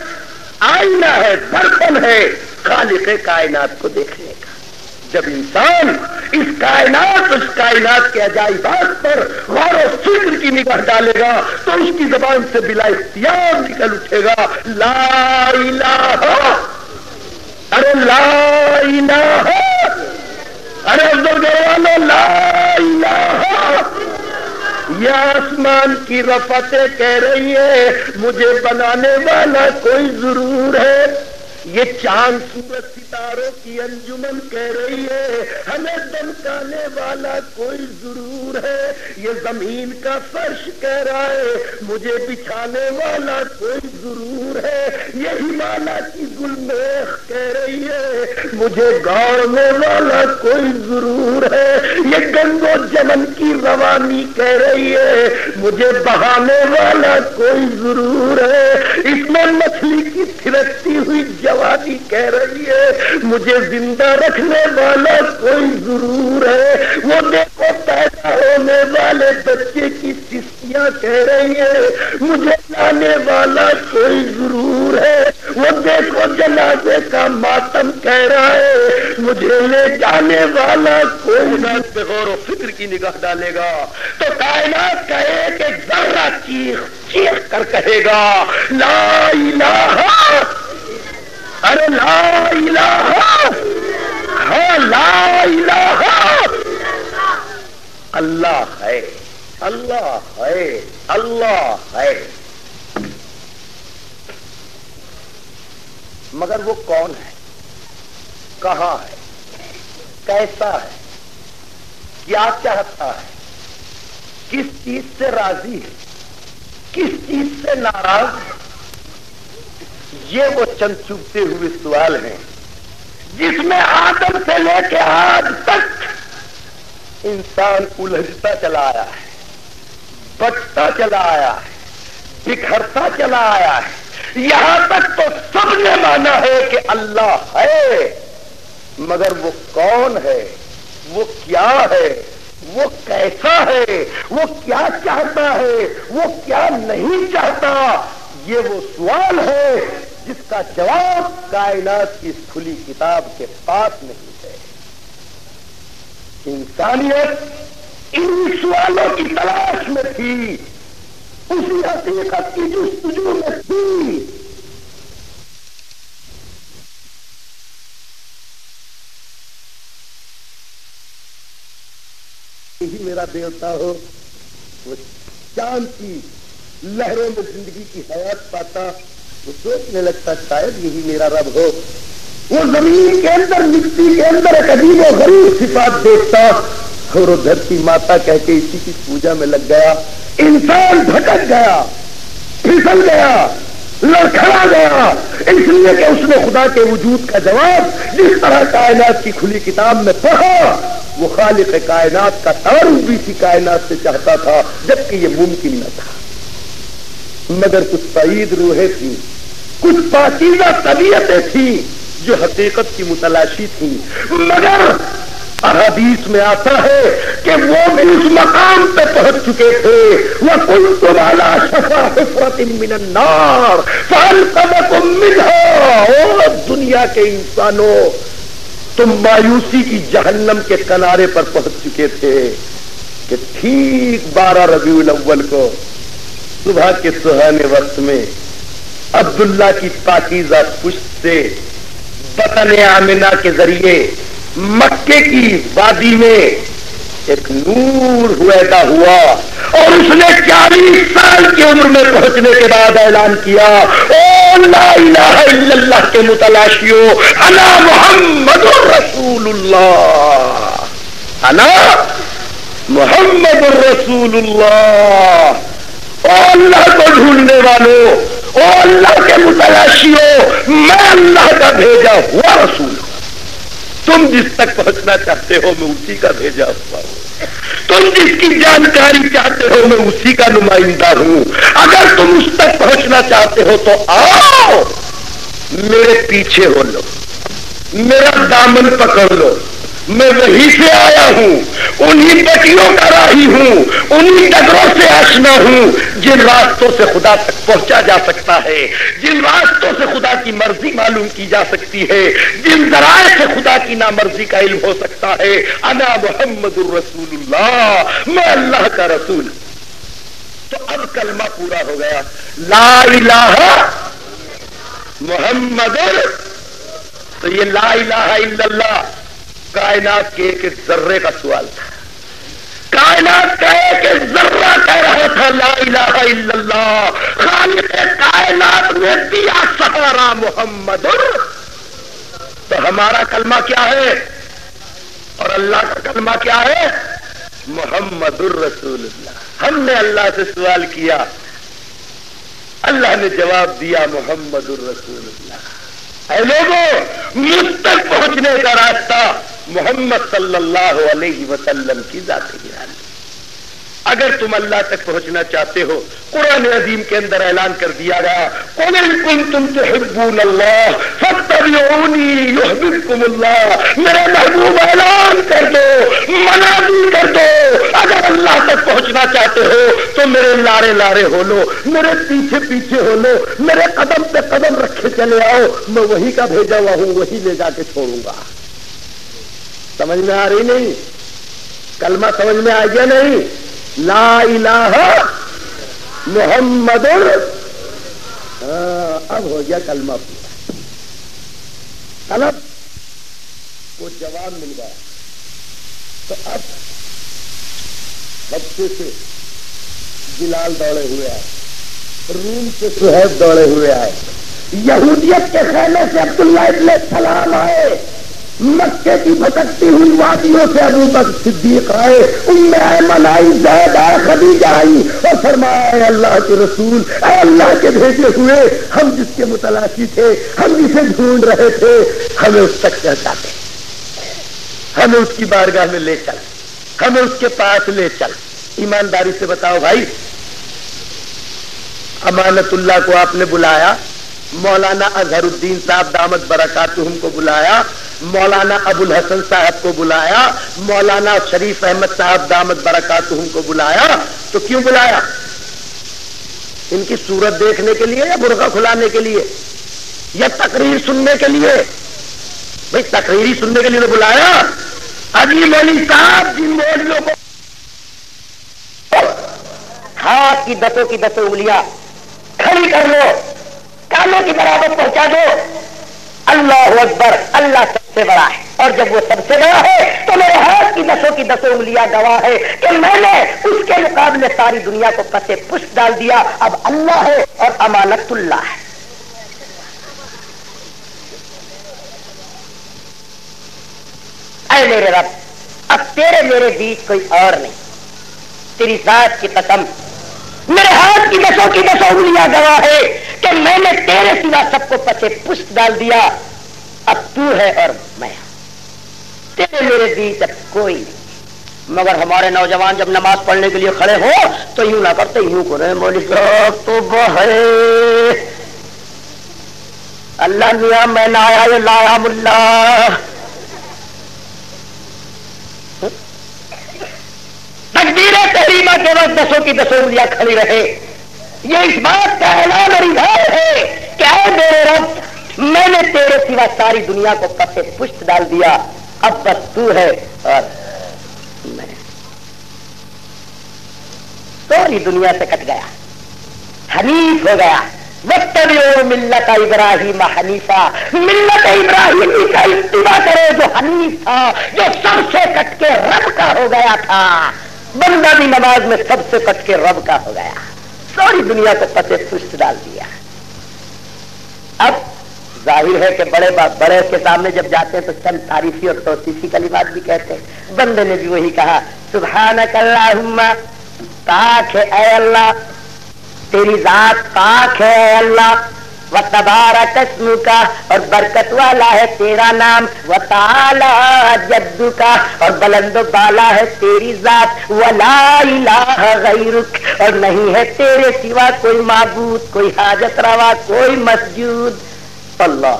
آئینہ ہے، درپن ہے خالق کائنات کو دیکھنے کا. جب انسان اس کائنات کے عجائبات پر غور و فکر کی نگاہ ڈالے گا تو اس کی زبان سے بلا اختیار نکل اٹھے گا لا الہ، ارے لا الہ، ارے افضل گھر لا الہ. یہ آسمان کی رفتیں کہہ رہی ہے مجھے بنانے والا کوئی ضرور ہے. یہ چاند سورج ستاروں کی انجمن کہہ رہی ہے ہمیں دمکانے والا کوئی ضرور ہے. یہ زمین کا فرش کہہ رہا ہے مجھے بچھانے والا کوئی ضرور ہے. یہ ہمالیہ کی گلمیخ کہہ رہی ہے مجھے گاڑنے والا کوئی ضرور ہے. یہ گنگ و جمن کی روانی کہہ رہی ہے مجھے بہانے والا کوئی ضرور ہے. اس میں مچھلی کی تھرکتی ہوئی جوانی کہہ رہی ہے مجھے زندہ رکھنے والا کوئی ضرور ہے. وہ دیکھو پیدا ہونے والے بچے کی چستیاں کہہ رہی ہے مجھے لانے والا کوئی ضرور ہے. وہ دیکھو جنازے کا ماتم کہہ رہا ہے مجھے لے جانے والا کوئی نہ. پہ غور و فکر کی نگاہ ڈالے گا تو کائنات کا ایک ایک ذرہ چیخ کر کہے گا لا الہ، ارے لا الہ، ہاں لا الہ. اللہ ہے، اللہ ہے، اللہ ہے. مگر وہ کون ہے، کہاں ہے، کیسا ہے، کیا چاہتا ہے، کس چیز سے راضی ہے، کس چیز سے ناراض ہے. یہ وہ چند چبھتے ہوئے سوال ہیں جس میں آدم سے لے کے آج تک انسان الجھتا چلا آیا ہے، بٹتا چلا آیا ہے، بکھرتا چلا آیا ہے. یہاں تک تو سب نے مانا ہے کہ اللہ ہے، مگر وہ کون ہے، وہ کیا ہے، وہ کیسا ہے، وہ کیا چاہتا ہے، وہ کیا نہیں چاہتا. یہ وہ سوال ہے جس کا جواب کائنات کی اس کھلی کتاب کے پاس نہیں ہے. انسانیت ان سوالوں کی تلاش میں تھی، اسی حقیقت کی جستجو میں تھی. یہی میرا دیوتا ہو، وہ چاند کی لہروں میں زندگی کی حیات پاتا، وہ سوچنے لگتا شاید یہی میرا رب ہو. وہ زمین کے اندر مٹی کے اندر ایک عجیب و غریب صفات دیکھتا اور وہ دھرتی ماتا کہہ کے اسی کی پوجا میں لگ گیا. انسان بھٹک گیا، پھسل گیا، لڑکھڑا گیا، اس لیے کہ اس نے خدا کے وجود کا جواب جس طرح کائنات کی کھلی کتاب میں پڑھا وہ خالق کائنات کا تعارف بھی اسی کائنات سے چاہتا تھا جبکہ یہ ممکن نہ تھا. مگر کچھ سعید روحیں تھیں، کچھ پاکیزہ طبیعتیں تھیں جو حقیقت کی متلاشی تھیں. مگر احادیث میں آتا ہے کہ وہ بھی اس مقام پہ پہنچ چکے تھے. وَكُنْتُمْ عَلَىٰ شَفَا حُفْرَةٍ مِّنَ النَّارِ فَأَنْقَذَكُم مِّنْهَا. او دنیا کے انسانوں، تم مایوسی کی جہنم کے کنارے پر پہنچ چکے تھے کہ ٹھیک 12 ربیع الاول کو صبح کے سہانے وقت میں عبداللہ کی پاکیزہ پشت سے بطن آمنہ کے ذریعے مکے کی وادی میں ایک نور پیدا ہوا اور اس نے 40 سال کی عمر میں پہنچنے کے بعد اعلان کیا او لا الہ الا اللہ کے متلاشیوں، انا محمد رسول اللہ، انا محمد رسول اللہ. او اللہ کو ڈھونڈنے والوں، او اللہ کے متلاشیوں، میں اللہ کا بھیجا ہوا رسول ہوں. تم جس تک پہنچنا چاہتے ہو میں اسی کا بھیجا ہوا ہوں. تم جس کی جانکاری چاہتے ہو میں اسی کا نمائندہ ہوں. اگر تم اس تک پہنچنا چاہتے ہو تو آؤ میرے پیچھے ہو لو, میرا دامن پکڑ لو. میں وہیں سے آیا ہوں, انہی پٹیوں کا راہی ہوں, انہی ڈگروں سے آشنا ہوں جن راستوں سے خدا تک پہنچا جا سکتا ہے, جن راستوں سے خدا کی مرضی معلوم کی جا سکتی ہے, جن ذرائع سے خدا کی نامرضی کا علم ہو سکتا ہے. انا محمد الرسول اللہ, میں اللہ کا رسول. تو اب کلمہ پورا ہو گیا, لا الہ محمد. تو یہ لا الہ الا اللہ کائنات کے ایک ذرے کا سوال تھا. کائنات کا ایک ذرہ کہہ رہا تھا لا الہ الا اللہ. خالق کائنات نے دیا سہارا محمد. تو ہمارا کلمہ کیا ہے اور اللہ کا کلمہ کیا ہے؟ محمد الرسول اللہ. ہم نے اللہ سے سوال کیا, اللہ نے جواب دیا محمد الرسول اللہ. اے لوگوں, مجھ تک پہنچنے کا راستہ محمد صلی اللہ علیہ وسلم کی ذات گرامی. اگر تم اللہ تک پہنچنا چاہتے ہو, قرآن عظیم کے اندر اعلان کر دیا گیا قل ان کنتم تحبون اللہ فاتبعونی یحببکم اللہ. میرے محبوب اعلان کر دو, منادی کر دو, اگر اللہ تک پہنچنا چاہتے ہو تو میرے لارے لارے ہو لو, میرے پیچھے پیچھے ہو لو, میرے قدم پہ قدم رکھے چلے آؤ. میں وہی کا بھیجا ہوا ہوں, وہی لے جا کے چھوڑوں گا. سمجھ میں آ رہی نہیں؟ کلمہ سمجھ میں آ گیا نہیں؟ لا الہ محمد. اب ہو گیا کلمہ پورا. طلب کو جواب مل گیا. تو اب بچے سے بلال دوڑے ہوئے آئے, روم سے صہیب دوڑے ہوئے آئے, یہودیت کے خیمے سے عبداللہ ابن سلام آئے, مکے کی بھٹکتی ہوئی وادیوں سے ابو بکر صدیق آئے, ام ایمن آئی, زید آئے, خدیجہ آئی اور فرمایا اے اللہ کے رسول, اے اللہ کے بھیجے ہوئے, ہم جس کے متلاشی تھے, ہم جسے ڈھونڈ رہے تھے, ہمیں اس تک پہنچا دے, ہمیں اس کی بارگاہ میں لے چل, ہمیں اس کے پاس لے چل. ایمانداری سے بتاؤ بھائی, امانت اللہ کو آپ نے بلایا, مولانا اظہر الدین صاحب دامت برکاتہم کو بلایا, مولانا ابو الحسن صاحب کو بلایا, مولانا شریف احمد صاحب دامت برکاتہم کو بلایا, تو کیوں بلایا؟ ان کی صورت دیکھنے کے لیے یا برقع کھلانے کے لیے یا تقریر سننے کے لیے؟ بھائی تقریری سننے کے لیے تو بلایا. ابھی مولوی صاحب جن مولویوں کو ہاتھ کی دسوں انگلیاں کھڑی کر لو, کانوں کی برابر پہنچا دو, اللہ اکبر, اللہ سب سے بڑا ہے, اور جب وہ سب سے بڑا ہے تو میرے ہاتھ کی دسوں انگلیاں گواہ ہے کہ میں نے اس کے مقابلے ساری دنیا کو پسے پشت ڈال دیا. اب اللہ ہے اور امانت اللہ ہے. اے میرے رب, اب تیرے میرے بیچ کوئی اور نہیں, تیری ذات کی قسم میرے ہاتھ کی دسوں انگلیاں گواہ ہے کہ میں نے تیرے سوا سب کو پسے پشت ڈال دیا. اب تو ہے اور میں, تیرے میرے بیچ اب کوئی نہیں. مگر ہمارے نوجوان جب نماز پڑھنے کے لیے کھڑے ہو تو یوں نہ کرتے, یوں کرے مولوی صاحب تو ہے اللہ میاں میں نہ آیا یہ لایا ملا. تکبیر تحریمہ کے وقت دسوں کی دسوں انگلیاں کھڑی رہے, یہ اس بات کا اعلان اور اظہار ہے کہ اے میرے رب میں نے تیرے سوا ساری دنیا کو پسے پشت ڈال دیا, اب بس تو ہے اور میں. ساری دنیا سے کٹ گیا, حنیف ہو گیا. واتبعوا ملت ابراہیم حنیفا, ملت ابراہیمی کا اتباع کرو جو حنیف تھا, جو سب سے کٹ کے رب کا ہو گیا تھا. بندہ بھی نماز میں سب سے کٹ کے رب کا ہو گیا, ساری دنیا کو پسے پشت ڈال دیا. اب ظاہر ہے کہ بڑے کے سامنے جب جاتے ہیں تو چند تعریفی اور توصیفی کلمات بھی کہتے ہیں. بندے نے بھی وہی کہا, سبحانک اللہم, پاک ہے اے اللہ, تیری ذات پاک ہے اے اللہ, وتبارک اسمک اور برکت والا ہے تیرا نام، وتعالی جدک اور بلند و بالا ہے تیری ذات، ولا الہ غیرک اور نہیں ہے تیرے سوا کوئی معبود، کوئی حاجت روا، کوئی مسجود۔ اللہ۔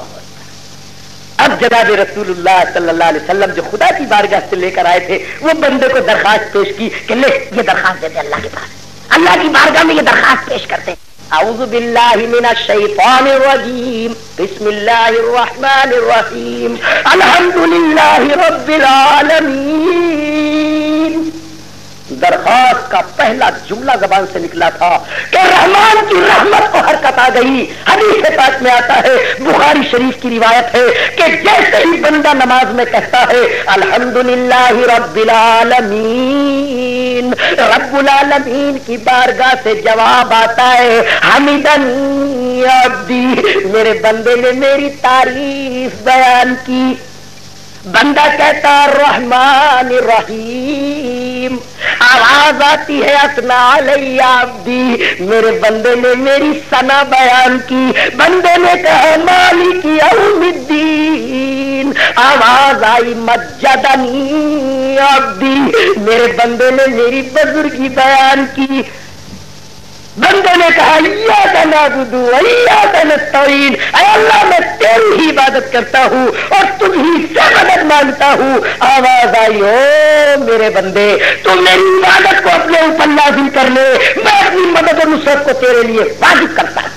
اب جناب رسول اللہ صلی اللہ علیہ وسلم جو خدا کی بارگاہ سے لے کر آئے تھے وہ بندے کو درخواست پیش کی کہ لے یہ درخواست دے دے اللہ کے پاس، اللہ کی بارگاہ میں یہ درخواست پیش کرتے۔ اعوذ باللہ من الشیطان الرجیم، بسم اللہ الرحمن الرحیم، الحمدللہ رب العالمین۔ درخواست کا پہلا جملہ زبان سے نکلا تھا کہ رحمان کی رحمت کو حرکت آ گئی۔ حدیث پاک میں آتا ہے، بخاری شریف کی روایت ہے کہ جیسے ہی بندہ نماز میں کہتا ہے الحمدللہ رب العالمین، رب العالمین کی بارگاہ سے جواب آتا ہے حمیدنی عبدی، میرے بندے نے میری تعریف بیان کی۔ بندہ کہتا الرحمن الرحیم، آواز آتی ہے اثنا علی عبدی، میرے بندے نے میری ثنا بیان کی۔ بندے نے کہا مالک یوم الدین، آواز آئی مجدنی عبدی، میرے بندے نے میری بزرگی بیان کی۔ بندے نے کہا ایاک نعبد و ایاک نستعین، اے اللہ میں تیری ہی عبادت کرتا ہوں اور تجھ ہی سے مدد مانگتا ہوں۔ آواز آئی او میرے بندے تو میری عبادت کو اپنے اوپر لازم کر لے، میں اپنی مدد و نصرت کو تیرے لیے واجب کرتا ہوں۔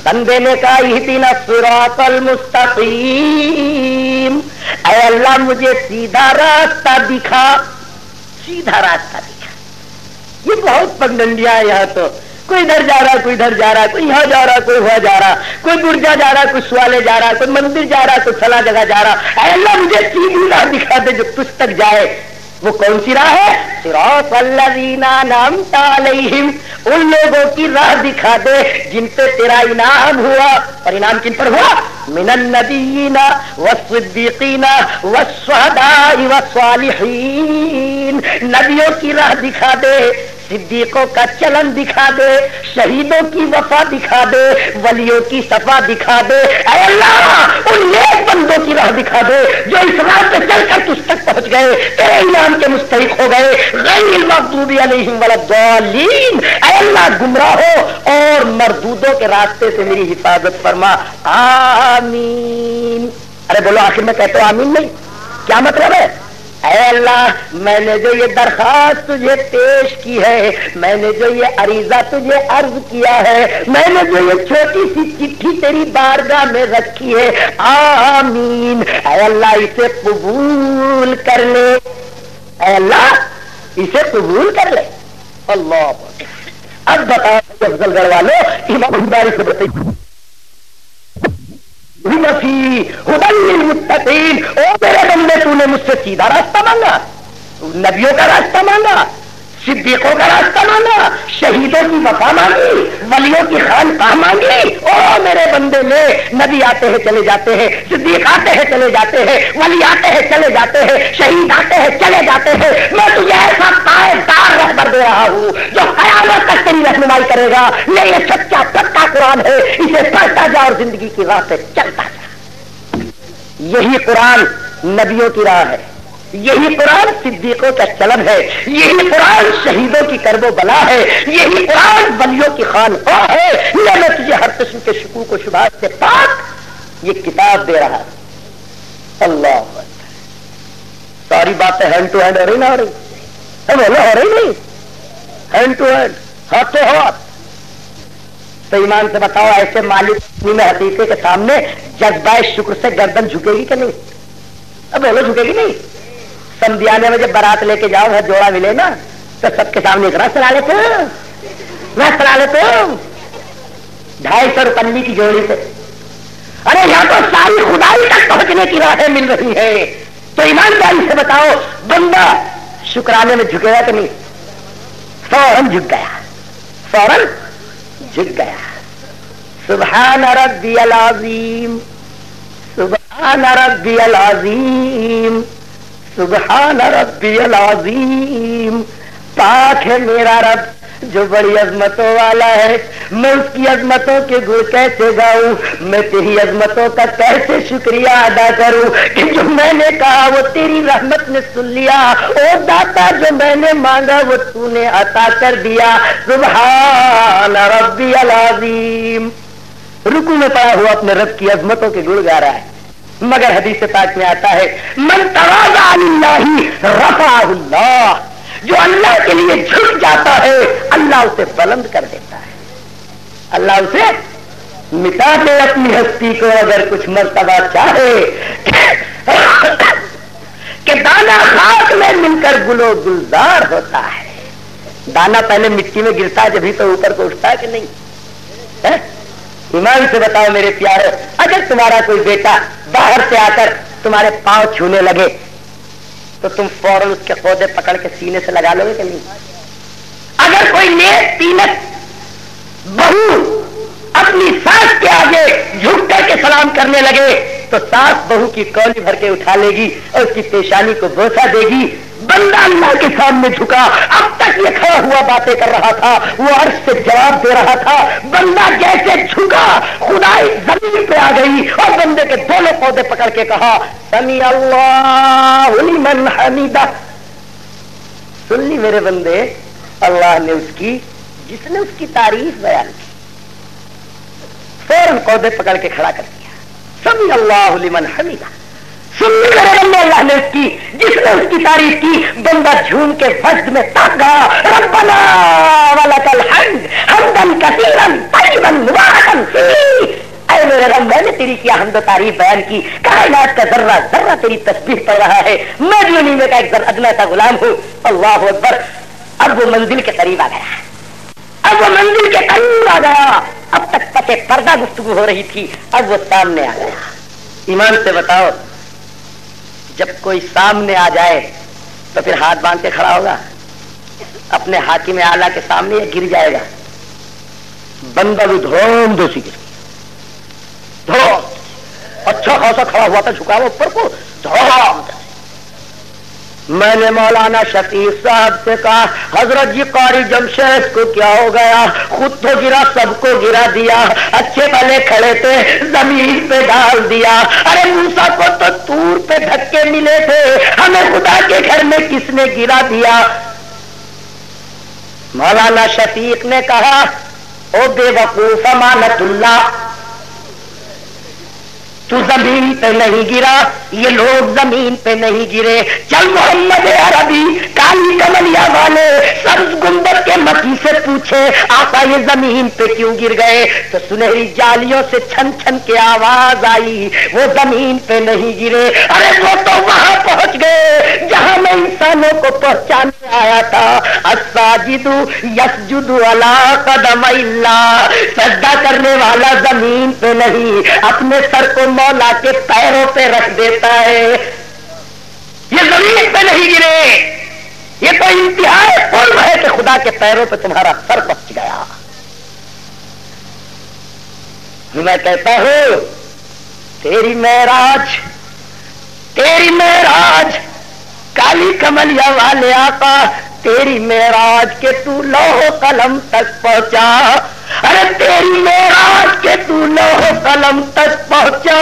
بندے نے کہا اہدنا الصراط المستقیم، اے اللہ مجھے سیدھا راستہ دکھا، سیدھا راستہ دکھا۔ یہ بہت پگڈنڈیاں ہے یہاں تو، کوئی ادھر جا رہا کوئی ادھر جا رہا، کوئی یہاں جا رہا کوئی وہاں جا رہا، کوئی گرجا جا رہا کوئی سوالے جا رہا، کوئی مندر جا رہا کوئی فلاں جگہ جا رہا۔ اے اللہ مجھے سیدھی راہ دکھا دے جو تجھ تک جائے۔ وہ کون سی راہ ہے؟ صراط الذین انعمت علیہم، ان لوگوں کی راہ دکھا دے جن پہ تیرا انعام ہوا، اور انعام کن پر ہوا؟ من النبیین والصدیقین والشہداء والصالحین، نبیوں کی راہ دکھا دے، صدیقوں کا چلن دکھا دے، شہیدوں کی وفا دکھا دے، ولیوں کی صفا دکھا دے۔ اے اللہ ان نیک بندوں کی راہ دکھا دے جو اس راہ پہ چل کر تجھ تک پہنچ گئے، تیرے انعام کے مستحق ہو گئے، غیر المغضوب علیہم ولا الضالین۔ اے اللہ گمراہوں اور مردودوں کے راستے سے میری حفاظت فرما، آمین۔ ارے بولو آخر میں کہتے ہو آمین نہیں؟ کیا مطلب ہے؟ اے اللہ میں نے جو یہ درخواست تجھے پیش کی ہے، میں نے جو یہ عریضہ تجھے عرض کیا ہے، میں نے جو یہ چھوٹی سی چٹھی تیری بارگاہ میں رکھی ہے، آمین۔ اے اللہ اسے قبول کر لے، اے اللہ اسے قبول کر لے۔ اللہ اب بتاؤ افضل گڑھ والوں، امام بخاری سے بتائیے ہدی للمتقین، او میرے بندے تو نے مجھ سے سیدھا راستہ مانگا، نبیوں کا راستہ مانگا، صدیقوں کا راستہ مانگا، شہیدوں کی وفا مانگی، ولیوں کی خانقاہ مانگی۔ او میرے بندے نے نبی آتے ہیں چلے جاتے ہیں، صدیق آتے ہیں چلے جاتے ہیں، ولی آتے ہیں چلے جاتے ہیں، شہید آتے ہیں چلے جاتے ہیں، میں تجھے ایسا پائیدار رہبر دے رہا ہوں جو قیامت تک تیری رہنمائی کرے گا۔ یہ سچا پکا قرآن ہے، اسے پڑھتا جا اور زندگی کی راہ پہ چلتا جا۔ یہی قرآن نبیوں کی راہ ہے، یہی قرآن صدیقوں کا چلن ہے، یہی قرآن شہیدوں کی کرب و بلا ہے، یہی قرآن ولیوں کی خانقاہ ہے۔ یہ میں تجھے ہر قسم کے شکوک و شبہات سے پاک یہ کتاب دے رہا ہے۔ اللہ اکبر۔ ساری باتیں ہینڈ ٹو ہینڈ ہو رہی نہ ہو رہی؟ ہو رہی نہیں؟ ہینڈ ٹو ہینڈ، ہاتھ تو ہاتھ۔ تو ایمان سے بتاؤ ایسے مالک میں حقیقے کے سامنے جذبہ شکر سے گردن جھکے گی کہ نہیں؟ اب بولو جھکے گی نہیں؟ سمدیانے میں جب بارات لے کے جاؤ گھر جوڑا ملے نا تو سب کے سامنے ایک رس چلا لیتے ہو، رس چلا لیتے ہو 250 روپے کی جوڑی سے۔ ارے یہاں تو ساری خدائی تک پہنچنے کی راہیں مل رہی ہے۔ تو ایمانداری سے بتاؤ بندہ شکرانے میں جھکے گا کہ نہیں؟ فوراً جھک گیا، فوراً جھک گیا۔ سبحان ربی العظیم، سبحان ربی العظیم، سبحان ربی العظیم، پاک ہے میرا رب جو بڑی عظمتوں والا ہے، میں اس کی عظمتوں کے گڑ کیسے گاؤں، میں تیری عظمتوں کا کیسے شکریہ ادا کروں کہ جو میں نے کہا وہ تیری رحمت نے سن لیا، او داتا جو میں نے مانگا وہ تو نے عطا کر دیا۔ سبحان ربی العظیم۔ رکوع میں پڑا ہوا اپنے رب کی عظمتوں کے گڑ گا رہا ہے، مگر حدیث پاک میں آتا ہے من تواضع للہ رفعہ اللہ، جو اللہ کے لیے جھک جاتا ہے اللہ اسے بلند کر دیتا ہے، اللہ اسے مٹا دے اپنی ہستی کو اگر کچھ مرتبہ چاہے کہ دانا خاک میں مل کر گلو گلزار ہوتا ہے۔ دانا پہلے مٹی میں گرتا ہے جبھی تو اوپر کو اٹھتا ہے کہ نہیں؟ ایمان سے بتاؤ میرے پیارے، اگر تمہارا کوئی بیٹا باہر سے آ کر تمہارے پاؤں چھونے لگے تو تم فوراً اس کے پودے پکڑ کے سینے سے لگا لو گے کہ نہیں؟ اگر کوئی نیک تینت بہو اپنی ساس کے آگے جھک کر کے سلام کرنے لگے تو ساس بہو کی کولی بھر کے اٹھا لے گی اور اس کی پیشانی کو بوسہ دے گی۔ بندہ اللہ کے سامنے جھکا، اب تک یہ کھڑا ہوا باتیں کر رہا تھا، وہ عرش سے جواب دے رہا تھا، بندہ جیسے جھکا خدائی زمین پہ آ گئی اور بندے کے دونوں پودے پکڑ کے کہا سمیع اللہ لمن حمیدہ، سن لی میرے بندے، اللہ نے اس کی جس نے اس کی تعریف بیان کی فوراً پودے پکڑ کے کھڑا کر دیا، سمیع اللہ لمن حمیدہ، سن لی میرے بندے، اللہ نے اس کی جس نے اس کی تعریف کی، بندہ جھوم کے وجد میں تک گیا، ربنا ولک الحمد حمدا کثیرا طیبا مبارکا فیہ، اے میرے رب میں نے تیری کیا حمد و تعریف بیان کی، کائنات کا ذرہ ذرہ تیری تسبیح پڑھ رہا ہے، میں بھی انہیں میں کا ایک ذرہ ادنا کا غلام ہوں۔ اللہ اکبر۔ اب وہ منزل کے قریب آ گیا، اب وہ منزل کے قریب آ گیا، اب تک پتے پردہ گفتگو ہو رہی تھی، اب وہ سامنے آ گیا۔ ایمان سے بتاؤ جب کوئی سامنے آ جائے تو پھر ہاتھ باندھ کے کھڑا ہوگا اپنے حاکم اعلیٰ کے سامنے، یا گر جائے گا؟ بندہ بھی دھوم دوسی گر گیا، اچھا خاصا کھڑا ہوا تھا جھکا ہوا اوپر کو، دھوم۔ میں نے مولانا شفیق صاحب سے کہا حضرت جی قاری جمشید کو کیا ہو گیا؟ خود تو گرا، سب کو گرا دیا، اچھے بھلے کھڑے تھے زمین پہ ڈال دیا، ارے موسیٰ کو تو طور پہ دھکے ملے تھے، ہمیں خدا کے گھر میں کس نے گرا دیا؟ مولانا شفیق نے کہا او بے وقوف امانت اللہ، تو زمین پہ نہیں گرا، یہ لوگ زمین پہ نہیں گرے، چل محمد عربی کالی کملیا والے سبز گنبد کے مکی سے پوچھے آقا یہ زمین پہ کیوں گر گئے؟ تو سنہری جالیوں سے چھن چھن کے آواز آئی وہ زمین پہ نہیں گرے، ارے وہ تو وہاں پہنچ گئے جہاں میں انسانوں کو پہچانے آیا تھا، الساجد یسجد علی قدم اللہ، سجدہ کرنے والا زمین پہ نہیں اپنے سر کو مولا کے پیروں پہ رکھ دیتا ہے، یہ زمین پہ نہیں گرے، یہ تو انتہائی قرب ہے کہ خدا کے پیروں پہ تمہارا سر پہنچ گیا۔ میں کہتا ہوں تیری معراج کالی کملیا والے آقا، تیری معراج کے تو لوح قلم تک پہنچا، ارے تیری معراج کے تو لوح قلم تک پہنچا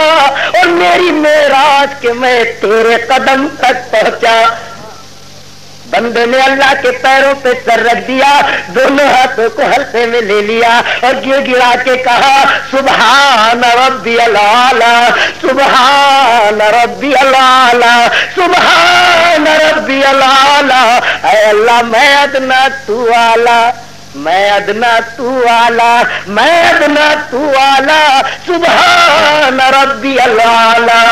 اور میری معراج کے میں تیرے قدم تک پہنچا۔ بندے نے اللہ کے پیروں پہ سر رکھ دیا، دونوں ہاتھوں کو حلقے میں لے لیا اور گر گرا کے کہا سبحان ربی الاعلیٰ، سبحان ربی الاعلیٰ، سبحان ربی الاعلیٰ، اے اللہ میں ادنا تو اعلیٰ، میں ادنا تو اعلیٰ، میں ادنا تو اعلیٰ، سبحان ربی الاعلیٰ۔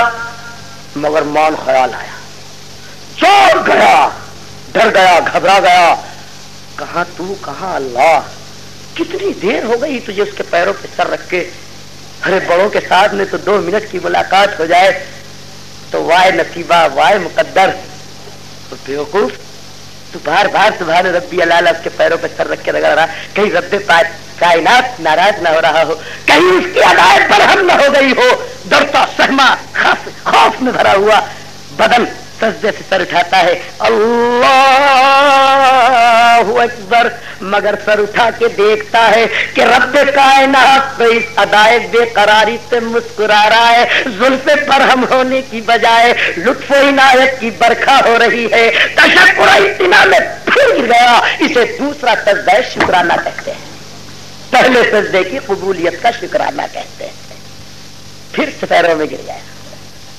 مگر مان خیال آیا، چوٹ گیا، ڈر گیا، گھبرا گیا، کہاں تو کہاں اللہ، کتنی دیر ہو گئی تجھے اس کے پیروں پہ سر رکھ کے، ارے بڑوں کے ساتھ میں تو 2 منٹ کی ملاقات ہو جائے تو وائے نصیبہ، وائے مقدر، تو بیوقوف تو بار بار سبحان ربی اللہ اس کے پیروں پہ سر رکھ کے لگا رہا، کہیں رب کائنات ناراض نہ ہو رہا ہو، کہیں اس کی ہدایت پر ہم نہ ہو گئی ہو، ڈرتا سہما خوف میں بھرا ہوا بدن سجدے سے سر اٹھاتا ہے اللہ اکبر، مگر سر اٹھا کے دیکھتا ہے کہ رب کائنات تو اس ادائے بے قراری سے مسکرا رہا ہے، زلف پر ہم ہونے کی بجائے لطف و عنایت کی برکھا ہو رہی ہے، تشکر و امتناع میں پھر گیا۔ اسے دوسرا سجدہ شکرانہ کہتے ہیں، پہلے سجدے کی قبولیت کا شکرانہ کہتے ہیں۔ پھر پیروں میں گر گیا،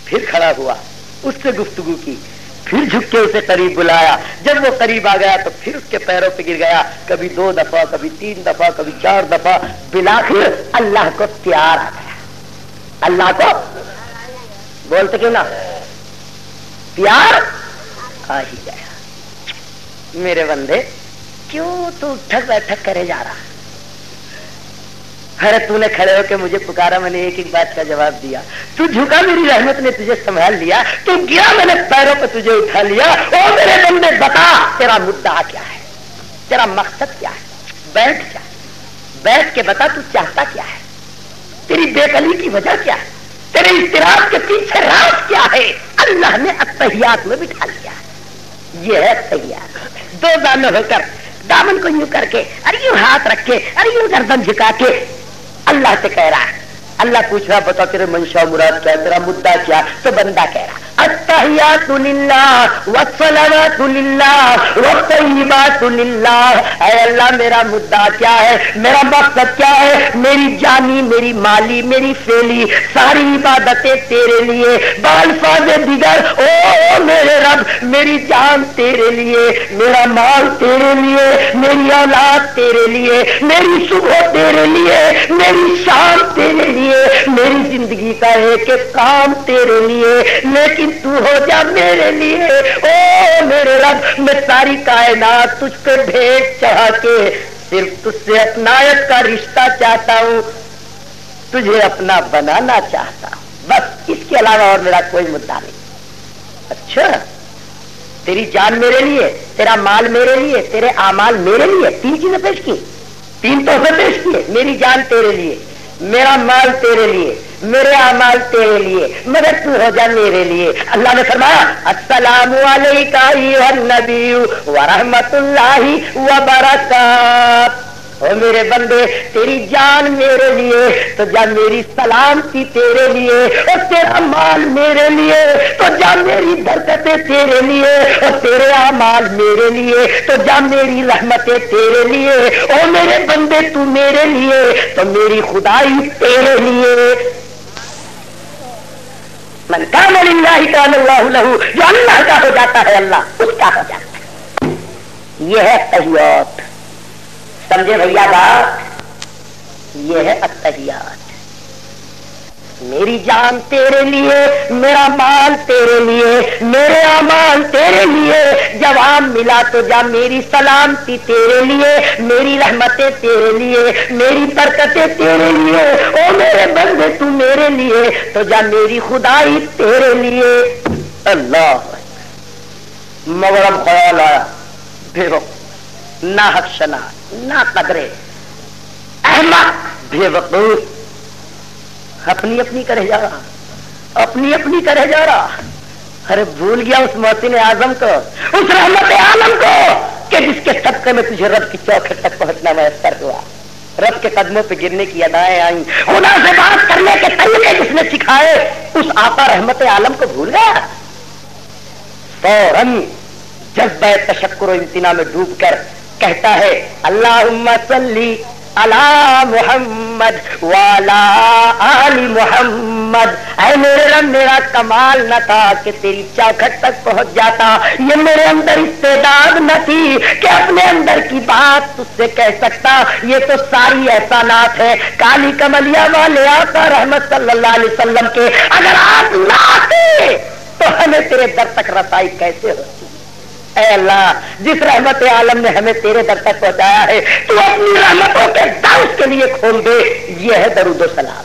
پھر کھڑا ہوا، اس سے گفتگو کی، پھر جھک کے اسے قریب بلایا، جب وہ قریب آ گیا تو پھر اس کے پیروں پہ گر گیا، کبھی 2 دفعہ، کبھی 3 دفعہ، کبھی 4 دفعہ، بالآخر اللہ کو پیار آ گیا۔ اللہ کو بولتے کیوں نہ، پیار آ ہی گیا۔ میرے بندے کیوں تو ٹھک بیٹھک کرے جا رہا؟ ارے تو نے کھڑے ہو کے مجھے پکارا، میں نے ایک ایک بات کا جواب دیا، تو جھکا، میری رحمت نے تجھے سنبھال لیا، تو گیا، میں نے پیروں پہ تجھے اٹھا لیا۔ او میرے بندے بتا تیرا مدعا کیا ہے، تیرا مقصد کیا ہے؟ بیٹھ جا، بیٹھ کے بتا تو چاہتا کیا ہے، تیری بے قلی کی وجہ کیا ہے، تیرے اضطراب کے پیچھے راز کیا ہے؟ اللہ نے التحیات میں بٹھا لیا، یہ ہے التحیات۔ 2 دانوں ہو کر دامن کو یوں کر کے، ارے یوں ہاتھ رکھ کے، ارے یوں گردن جھکا کے اللہ سے کہہ رہا ہے، اللہ پوچھ رہا بتا تیرے منشا مراد کیا ہے، تیرا مدعا کیا؟ تو بندہ کہہ رہا التحیات للہ والصلوات للہ والطیبات للہ۔ اے اللہ میرا مدعا کیا ہے، میرا مقصد کیا ہے، میری جانی، میری مالی، میری فعلی ساری عبادتیں تیرے لیے، بالفاظ دیگر او میرے رب میری جان تیرے لیے، میرا مال تیرے لیے، میری اولاد تیرے لیے، میری صبح تیرے لیے، میری شام تیرے لیے، میری زندگی کا ایک ایک کام تیرے لیے، لیکن تو ہو جا میرے لیے۔ او میرے رب میں ساری کائنات تجھ پہ بھیٹ چڑھا کے صرف تجھ سے اپنائیت کا رشتہ چاہتا ہوں، تجھے اپنا بنانا چاہتا ہوں، بس اس کے علاوہ اور میرا کوئی مدعا نہیں۔ اچھا تیری جان میرے لیے، تیرا مال میرے لیے، تیرے اعمال میرے لیے، 3 چیزیں پیش کی، 3 تحفے پیش کیے، میری جان تیرے لیے، میرا مال تیرے لیے، میرے اعمال تیرے لیے، مگر تو ہو جا میرے لیے۔ اللہ نے فرمایا السلام علیکہ ایھا النبی ورحمۃ اللہ وبرکاتہ۔ او میرے بندے تیری جان میرے لیے تو جا میری سلامتی تیرے لیے، اور تیرا مال میرے لیے تو جا میری برکتیں تیرے لیے، اور تیرے اعمال میرے لیے تو جا میری رحمتیں تیرے لیے۔ او میرے بندے تو میرے لیے تو میری خدائی تیرے لیے۔ من کان للہ کان اللہ لہ، جو اللہ کا ہو جاتا ہے اللہ اس کا ہو جاتا ہے۔ یہ ہے تحیات، سمجھے بھیا بات، یہ ہے التحیات۔ میری جان تیرے لیے، میرا مال تیرے لیے، میرے اعمال تیرے لیے، جواب ملا تو جا میری سلامتی تیرے لیے، میری رحمتیں تیرے لیے، میری برکتیں تیرے لیے۔ او میرے بندے تو میرے لیے تو جا میری خدائی تیرے لیے۔ اللہ مگر اب خیال آیا بے وقت، نہ حق شنا، نہ قدرے، احمق، بے وقوف، اپنی اپنی کرے جا رہا، اپنی اپنی کرے جا رہا۔ ارے بھول گیا اس محسن اعظم کو، اس رحمت عالم کو کہ جس کے صدقے میں تجھے رب کی چوکھٹ تک پہنچنا میسر ہوا، رب کے قدموں پہ گرنے کی ادائیں آئیں، خدا سے بات کرنے کے طریقے جس نے سکھائے، اس آقا رحمت عالم کو بھول گیا۔ فوراً جذبہ تشکر و امتناع میں ڈوب کر کہتا ہے اللہم صلی علی محمد وعلی آل محمد۔ اے میرے رب میرا کمال نہ تھا کہ تیری چوکھٹ تک پہنچ جاتا، یہ میرے اندر استعداد نہ تھی کہ اپنے اندر کی بات تجھ سے کہہ سکتا، یہ تو ساری احسانات ہے کالی کملیہ والے آقا رحمت صلی اللہ علیہ وسلم کے۔ اگر آپ نہ آتے تو ہمیں تیرے در تک رسائی کیسے ہوتی؟ اے اللہ جس رحمت عالم نے ہمیں تیرے در تک پہنچایا ہے تو اپنی رحمتوں کے در اس کے لیے کھول دے۔ یہ ہے درود و سلام،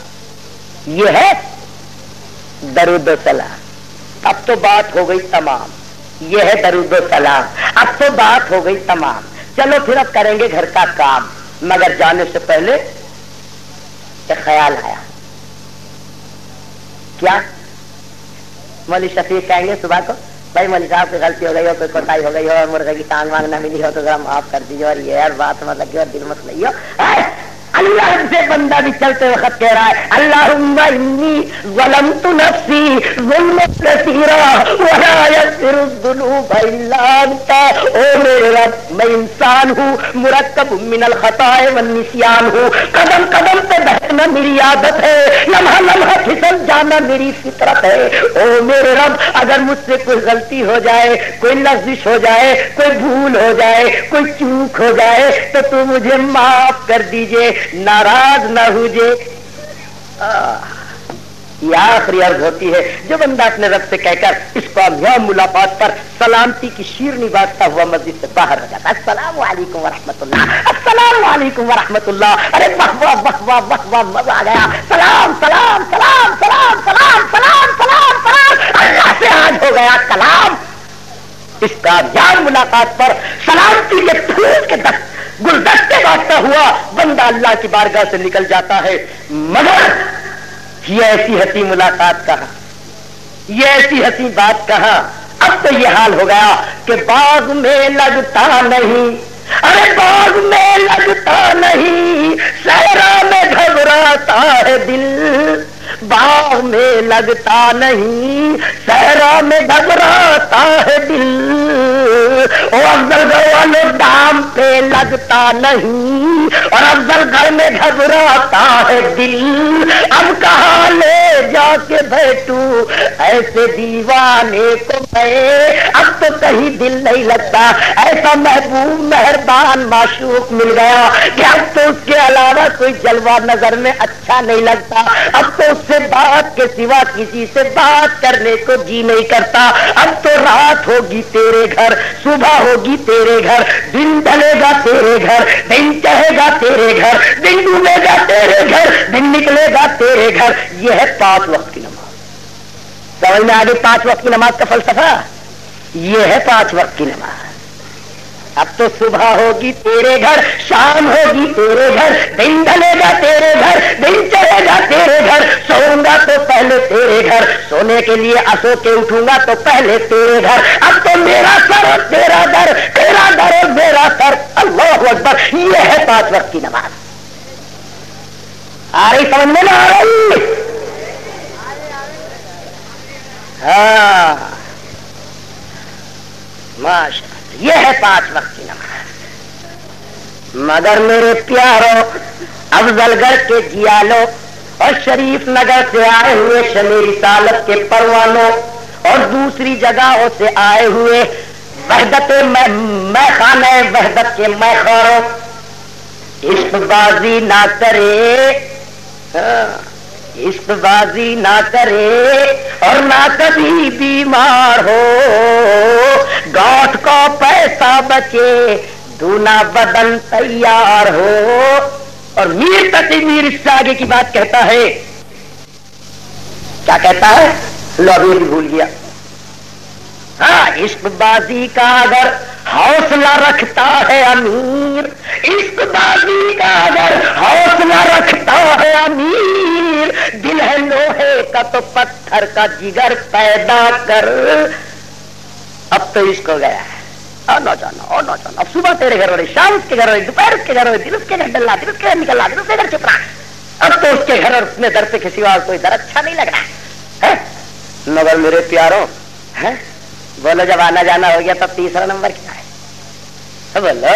یہ ہے درود و سلام۔ اب تو بات ہو گئی تمام، یہ ہے درود و سلام، اب تو بات ہو گئی تمام۔ چلو پھر اب کریں گے گھر کا کام، مگر جانے سے پہلے ایک خیال آیا۔ کیا مولوی شفیع کہیں گے صبح کو بھائی مولوی صاحب کی غلطی ہو گئی ہو, کوئی کوتاہی ہو گئی ہو, اور مرغے کی ٹانگ وانگ نہ ملی ہو تو ذرا معاف کر دیجیے, اور یہ بات مت لگی اور دل مت لگی ہو. اللہ سے بندہ بھی چلتے وقت کہہ رہا ہے اللہم انی ظلمت نفسی ظلما کثیرا ولا یغفر الذنوب الا انت. او میرے رب میں انسان ہوں, مرکب من الخطاء والنسیان ہوں, قدم قدم پہ بہنا میری عادت ہے, لمحہ لمحہ پھسل جانا میری فطرت ہے. او میرے رب اگر مجھ سے کوئی غلطی ہو جائے, کوئی لغزش ہو جائے, کوئی بھول ہو جائے, کوئی چوک ہو جائے تو تو مجھے معاف کر دیجئے, ناراض نہ ہوجے. یہ آخری عرض ہوتی ہے جو بندہ اپنے رب سے کہہ کر اس کامیاب ملاقات پر سلامتی کی شیرنی بانٹتا ہوا مسجد سے باہر ہو جاتا ہے. السلام علیکم ورحمۃ اللہ, السلام علیکم ورحمۃ اللہ. ارے واہ واہ واہ واہ واہ واہ, مزہ آ گیا. سلام سلام سلام سلام سلام سلام سلام سلام, اللہ سے آج ہو گیا کلام. اس کامیاب ملاقات پر سلامتی کے پھول کے گلدستے بانٹتا ہوا بندہ اللہ کی بارگاہ سے نکل جاتا ہے. مگر یہ ایسی حسین ملاقات کہاں, یہ ایسی حسین بات کہاں. اب تو یہ حال ہو گیا کہ باغ میں لگتا نہیں, ارے باغ میں لگتا نہیں, صحرا میں گھبراتا ہے دل. باغ میں لگتا نہیں, صحرا میں گھبراتا ہے دل. او افضل گھر والے دام پہ لگتا نہیں, اور افضل گھر میں گھبراتا ہے دل. اب کہاں لے جا کے بیٹھوں ایسے دیوانے کو میں, اب تو کہیں دل نہیں لگتا. ایسا محبوب مہربان معشوق مل گیا کہ اب تو اس کے علاوہ کوئی جلوہ نظر میں اچھا نہیں لگتا. اب تو اس سے بات کے سوا کسی سے بات کرنے کو جی نہیں کرتا. اب تو رات ہوگی تیرے گھر, صبح ہوگی تیرے گھر, دن ڈھلے گا تیرے گھر, دن چڑھے گا تیرے گھر, دن ڈوبے گا تیرے گھر, دن نکلے گا تیرے گھر. یہ ہے 5 وقت کی نماز. سمجھ میں آگے 5 وقت کی نماز کا فلسفہ. یہ ہے 5 وقت کی نماز. اب تو صبح ہوگی تیرے گھر, شام ہوگی تیرے گھر, دن ڈھلے گا تیرے گھر, دن چڑھے گا تیرے گھر. سوؤں گا تو پہلے تیرے گھر, سونے کے لیے اسو کے اٹھوں گا تو پہلے تیرے گھر. اب تو میرا سر اور تیرا در, تیرا در اور میرا سر. اللہ اکبر. یہ ہے 5 وقت کی نماز. آ رہی سمجھ میں نہ آ رہی؟ ہاں ماشاء, یہ ہے 5 وقت کی نماز. مگر میرے پیاروں, افضل گڑھ کے جیالوں اور شریف نگر سے آئے ہوئے شمع رسالت کے پروانوں اور دوسری جگہوں سے آئے ہوئے وحدت میں خانہ وحدت کے میں خوروں, عشق بازی نہ کرے, عشق بازی نہ کرے اور نہ کبھی بیمار ہو. گاٹھ کو پیسہ بچے, دونا بدن تیار ہو. اور میر تقی میر اس سے آگے کی بات کہتا ہے. کیا کہتا ہے؟ لو ابھی بھول گیا. ہاں, عشق بازی کا اگر حوصلہ رکھتا ہے امیر, عشق بازی کا اگر حوصلہ رکھتا ہے امیر, دل ہے لوہے کا تو پتھر کا جگر پیدا کر. اب تو عشق ہو گیا ہے, اور نہ جانا اور نہ جانا. اب صبح تیرے گھر والے, شام اس کے گھر والے, دوپہر اس کے گھر والے, دن اس کے گھر ڈلنا, دن اس کے گھر نکلنا, دن اس کے گھر چپنا. اب تو اس کے گھر اور اپنے در سے کسی اور کوئی در اچھا نہیں لگ رہا ہے. مگر میرے پیاروں, بولو جب آنا جانا ہو گیا تب تیسرا نمبر کیا ہے؟ بولو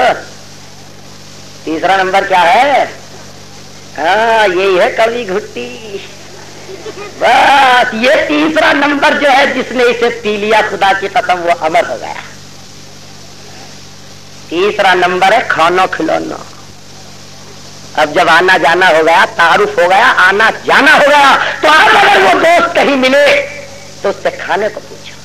تیسرا نمبر کیا ہے؟ ہاں, یہی ہے کڑوی گھٹی. بس یہ تیسرا نمبر جو ہے جس نے اسے پی لیا خدا کی قسم وہ امر ہو گیا. تیسرا نمبر ہے کھانا کھلانا. اب جب آنا جانا ہو گیا, تعارف ہو گیا, آنا جانا ہو گیا, تو اب اگر وہ دوست کہیں ملے تو اس سے کھانے کو پوچھو,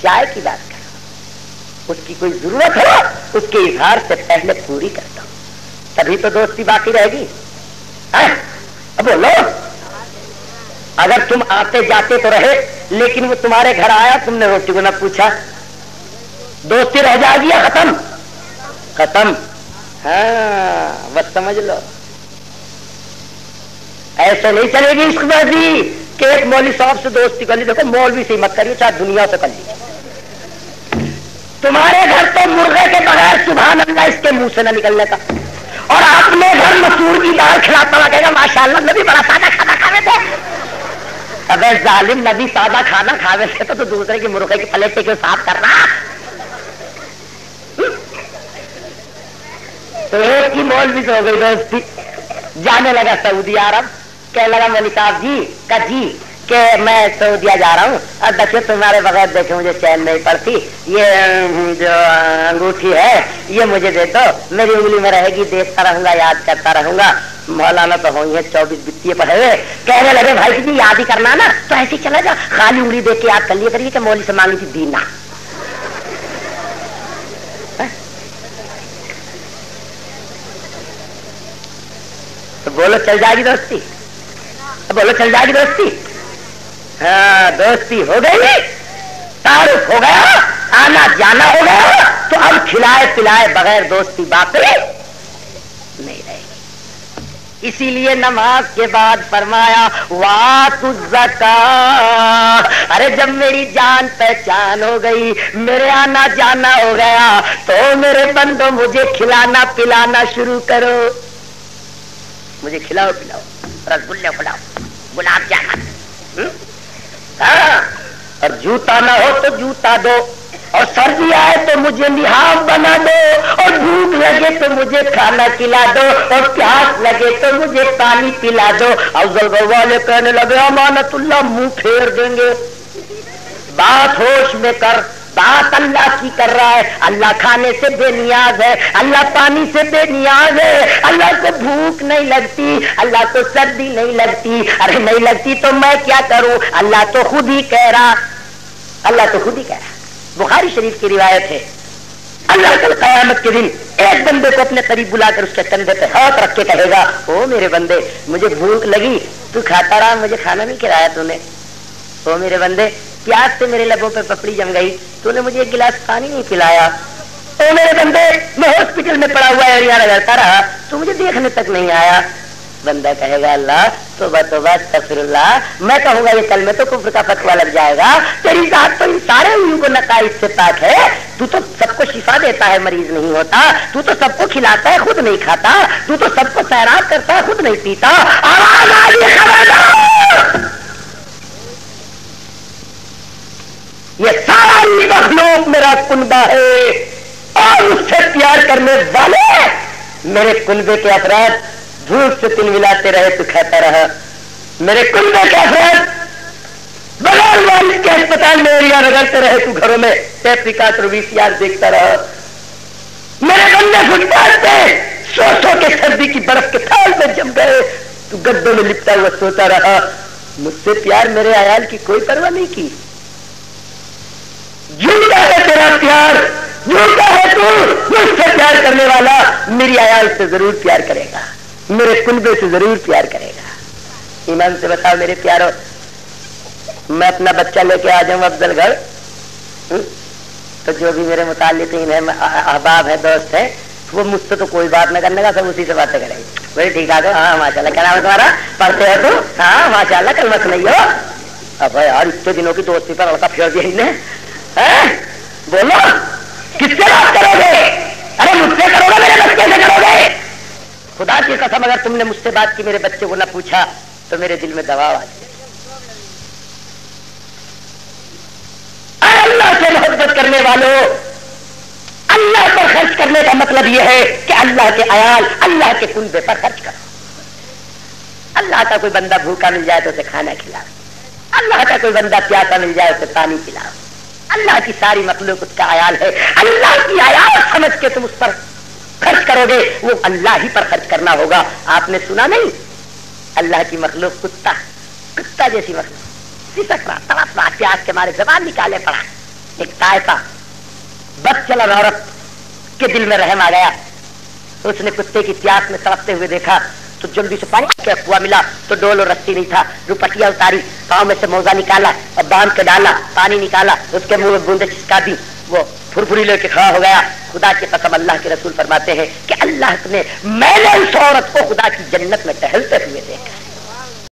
چائے کی بات کرو, اس کی کوئی ضرورت ہو اس کے اظہار سے پہلے پوری کرتا ہوں, تبھی تو دوستی باقی رہے گی. اب بولو, اگر تم آتے جاتے تو رہے لیکن وہ تمہارے گھر آیا, تم نے روٹی کو نہ پوچھا, دوستی رہ جائے گی یا ختم؟ ختم. ہاں بس سمجھ لو, ایسے نہیں چلے گی عشق بازی کہ ایک مولوی صاحب سے دوستی کر لی. دیکھو مولوی سے مت کریے, چاہے دنیا سے کر لیجیے. تمہارے گھر تو مرغے کے بغیر سبحان اللہ اس کے منہ سے نہ نکلنے کا، اور اپنے گھر مسور کی دال کھلاتا ہوا کہے گا ماشاء اللہ نبی بڑا سادہ کھانا کھاوے تھے۔ ابے ظالم، نبی سادہ کھانا کھاوے تھے تو دوسرے کی مرغے کی پلیٹیں کیوں صاف کرنا؟ تو ایک ہی مولوی سے ہو گئی دوستی، جانے لگا سعودی عرب، کہنے لگا مولوی صاحب جی کا جی کہ میں سعودیہ جا رہا ہوں، اور دیکھیے تمہارے بغیر دیکھے مجھے چین نہیں پڑتی، یہ جو انگوٹھی ہے یہ مجھے دے دو، میری انگلی میں رہے گی، دیکھتا رہوں گا، یاد کرتا رہوں گا۔ مولانا تو ہوئی ہے 24 بتیے پڑھے ہوئے، کہنے لگے بھائی جی یاد ہی کرنا نا تو ایسے ہی چلا جا، خالی انگلی دیکھ کے یاد کر لیے کریے کہ مولوی سے مانگی تھی دینا۔ تو بولو چل جائے گی دوستی، بولو چل جائے گی دوستی؟ ہاں دوستی ہو گئی، تعارف ہو گیا، آنا جانا ہو گیا، تو اب کھلائے پلائے بغیر دوستی باقی نہیں رہے گی۔ اسی لیے نماز کے بعد فرمایا وَآتُوا الزَّکَاۃَ، ارے جب میری جان پہچان ہو گئی، میرے آنا جانا ہو گیا، تو میرے بندوں مجھے کھلانا پلانا شروع کرو، مجھے کھلاؤ پلاؤ، رسگلے کھلاؤ، گلاب جامن، ہاں، اور جوتا نہ ہو تو جوتا دو، اور سردی آئے تو مجھے لحاف بنا دو، اور بھوک لگے تو مجھے کھانا کھلا دو، اور پیاس لگے تو مجھے پانی پلا دو۔ افضل گھر والے کہنے لگے امانت اللہ منہ پھیر دیں گے، بات ہوش میں کر، بات اللہ کی کر رہا ہے، اللہ کھانے سے بے نیاز ہے، اللہ پانی سے بے نیاز ہے، اللہ کو بھوک نہیں لگتی، اللہ کو سردی نہیں لگتی، ارے نہیں لگتی تو میں کیا کروں؟ اللہ تو خود ہی کہہ رہا، اللہ تو خود ہی کہہ رہا، بخاری شریف کی روایت ہے، اللہ کل قیامت کے دن ایک بندے کو اپنے قریب بلا کر اس کے کندھے پہ ہاتھ رکھ کے کہے گا او میرے بندے مجھے بھوک لگی، تو کھاتا رہا، مجھے کھانا نہیں کھلایا تو نے، او میرے بندے پیاس سے میرے لبوں پہ پپڑی جم گئی، تو نے مجھے ایک گلاس پانی نہیں پلایا، او میرے بندے میں ہاسپٹل میں پڑا ہوا ایریا لگاتا رہا، تو مجھے دیکھنے تک نہیں آیا۔ بندہ کہے گا اللہ توبہ توبہ استغفر اللہ، میں کہوں گا یہ کلمے تو کفر کا فتویٰ لگ جائے گا، تیری ذات تو ان سارے کو نقائص سے پاک ہے، تو سب کو شفا دیتا ہے، مریض نہیں ہوتا، تو سب کو کھلاتا ہے، خود نہیں کھاتا، تو سب کو سیراب کرتا ہے، خود نہیں پیتا۔ آواز آ رہی ہے خبردار، یہ ساری مخلوق میرا کنبہ ہے، اور اس سے پیار کرنے والے میرے کنبے کے افراد جھوٹ سے تل ملاتے رہے تو کھاتا رہا، میرے کنبے کے افراد بغیر والد کے اسپتال میں ایریا رگڑتے رہے تو گھروں میں ٹیپ ریکارڈر VCR دیکھتا رہا، میرے بندے فٹ پاتھ پہ سو سو کے سردی کی برف کے تھال میں جم گئے تو گدوں میں لپٹا ہوا سوتا رہا، مجھ سے پیار میرے عیال کی کوئی پرواہ نہیں کی۔ جھوٹا ہے تیرا پیار، جھوٹا ہے تو مجھ سے پیار کرنے والا میری عیال سے ضرور پیار کرے گا، میرے کنبے سے ضرور پیار کرے گا۔ ایمان سے بتاؤ میرے پیارو، میں اپنا بچہ لے کے آ جاؤں افضل گھر تو جو بھی میرے متعلقین ہیں، احباب ہے، دوست ہے، وہ مجھ سے تو کوئی بات نہ کرنے کا، سب اسی سے باتیں کریں گے، بھائی ٹھیک ٹھاک ہو، ہاں ماشاء اللہ، کیا نام ہے تمہارا، پڑھتے ہو تو، ہاں ماشاء اللہ، کلمہ سنائی ہو، اب یار اتنے دنوں کی دوستی پر لڑکا پھیر دیا انہیں، بولو کس سے بات کرو گے؟ ارے مجھ سے کرو گے، میرے بچے سے کرو گے؟ خدا کی قسم اگر تم نے مجھ سے بات کی میرے بچے کو نہ پوچھا تو میرے دل میں دباؤ آ جائے۔ اللہ سے محبت کرنے والوں، اللہ پر خرچ کرنے کا مطلب یہ ہے کہ اللہ کے عیال، اللہ کے کنبے پر خرچ کرو۔ اللہ کا کوئی بندہ بھوکا مل جائے تو اسے کھانا کھلاؤ، اللہ کا کوئی بندہ پیاسا مل جائے اسے پانی پلاؤ، اللہ کی ساری مخلوق اس کا عیال ہے، اللہ کی عیال سمجھ کے تم اس پر خرچ کرو گے، وہ اللہ ہی پر خرچ کرنا ہوگا۔ آپ نے سنا نہیں اللہ کی مخلوق کتا جیسی مخلوق سسک رہا، تڑپ رہا، پیاس کے مارے زبان نکالے پڑا، ایک طائفہ بس چلا عورت کے دل میں رحم آ گیا، اس نے کتے کی پیاس میں تڑپتے ہوئے دیکھا تو جلدی سے پانی کا کنواں ملا تو ڈول اور رسی نہیں تھا، دوپٹیا اتاری، پاؤں میں سے موزہ نکالا اور باندھ کے ڈالا، پانی نکالا، اس کے منہ میں بوندے چسکا دی، وہ پھرپھری لے کے کھڑا ہو گیا۔ خدا کی قسم اللہ کے رسول فرماتے ہیں کہ اللہ نے میں نے اس عورت کو خدا کی جنت میں ٹہلتے ہوئے دیکھا۔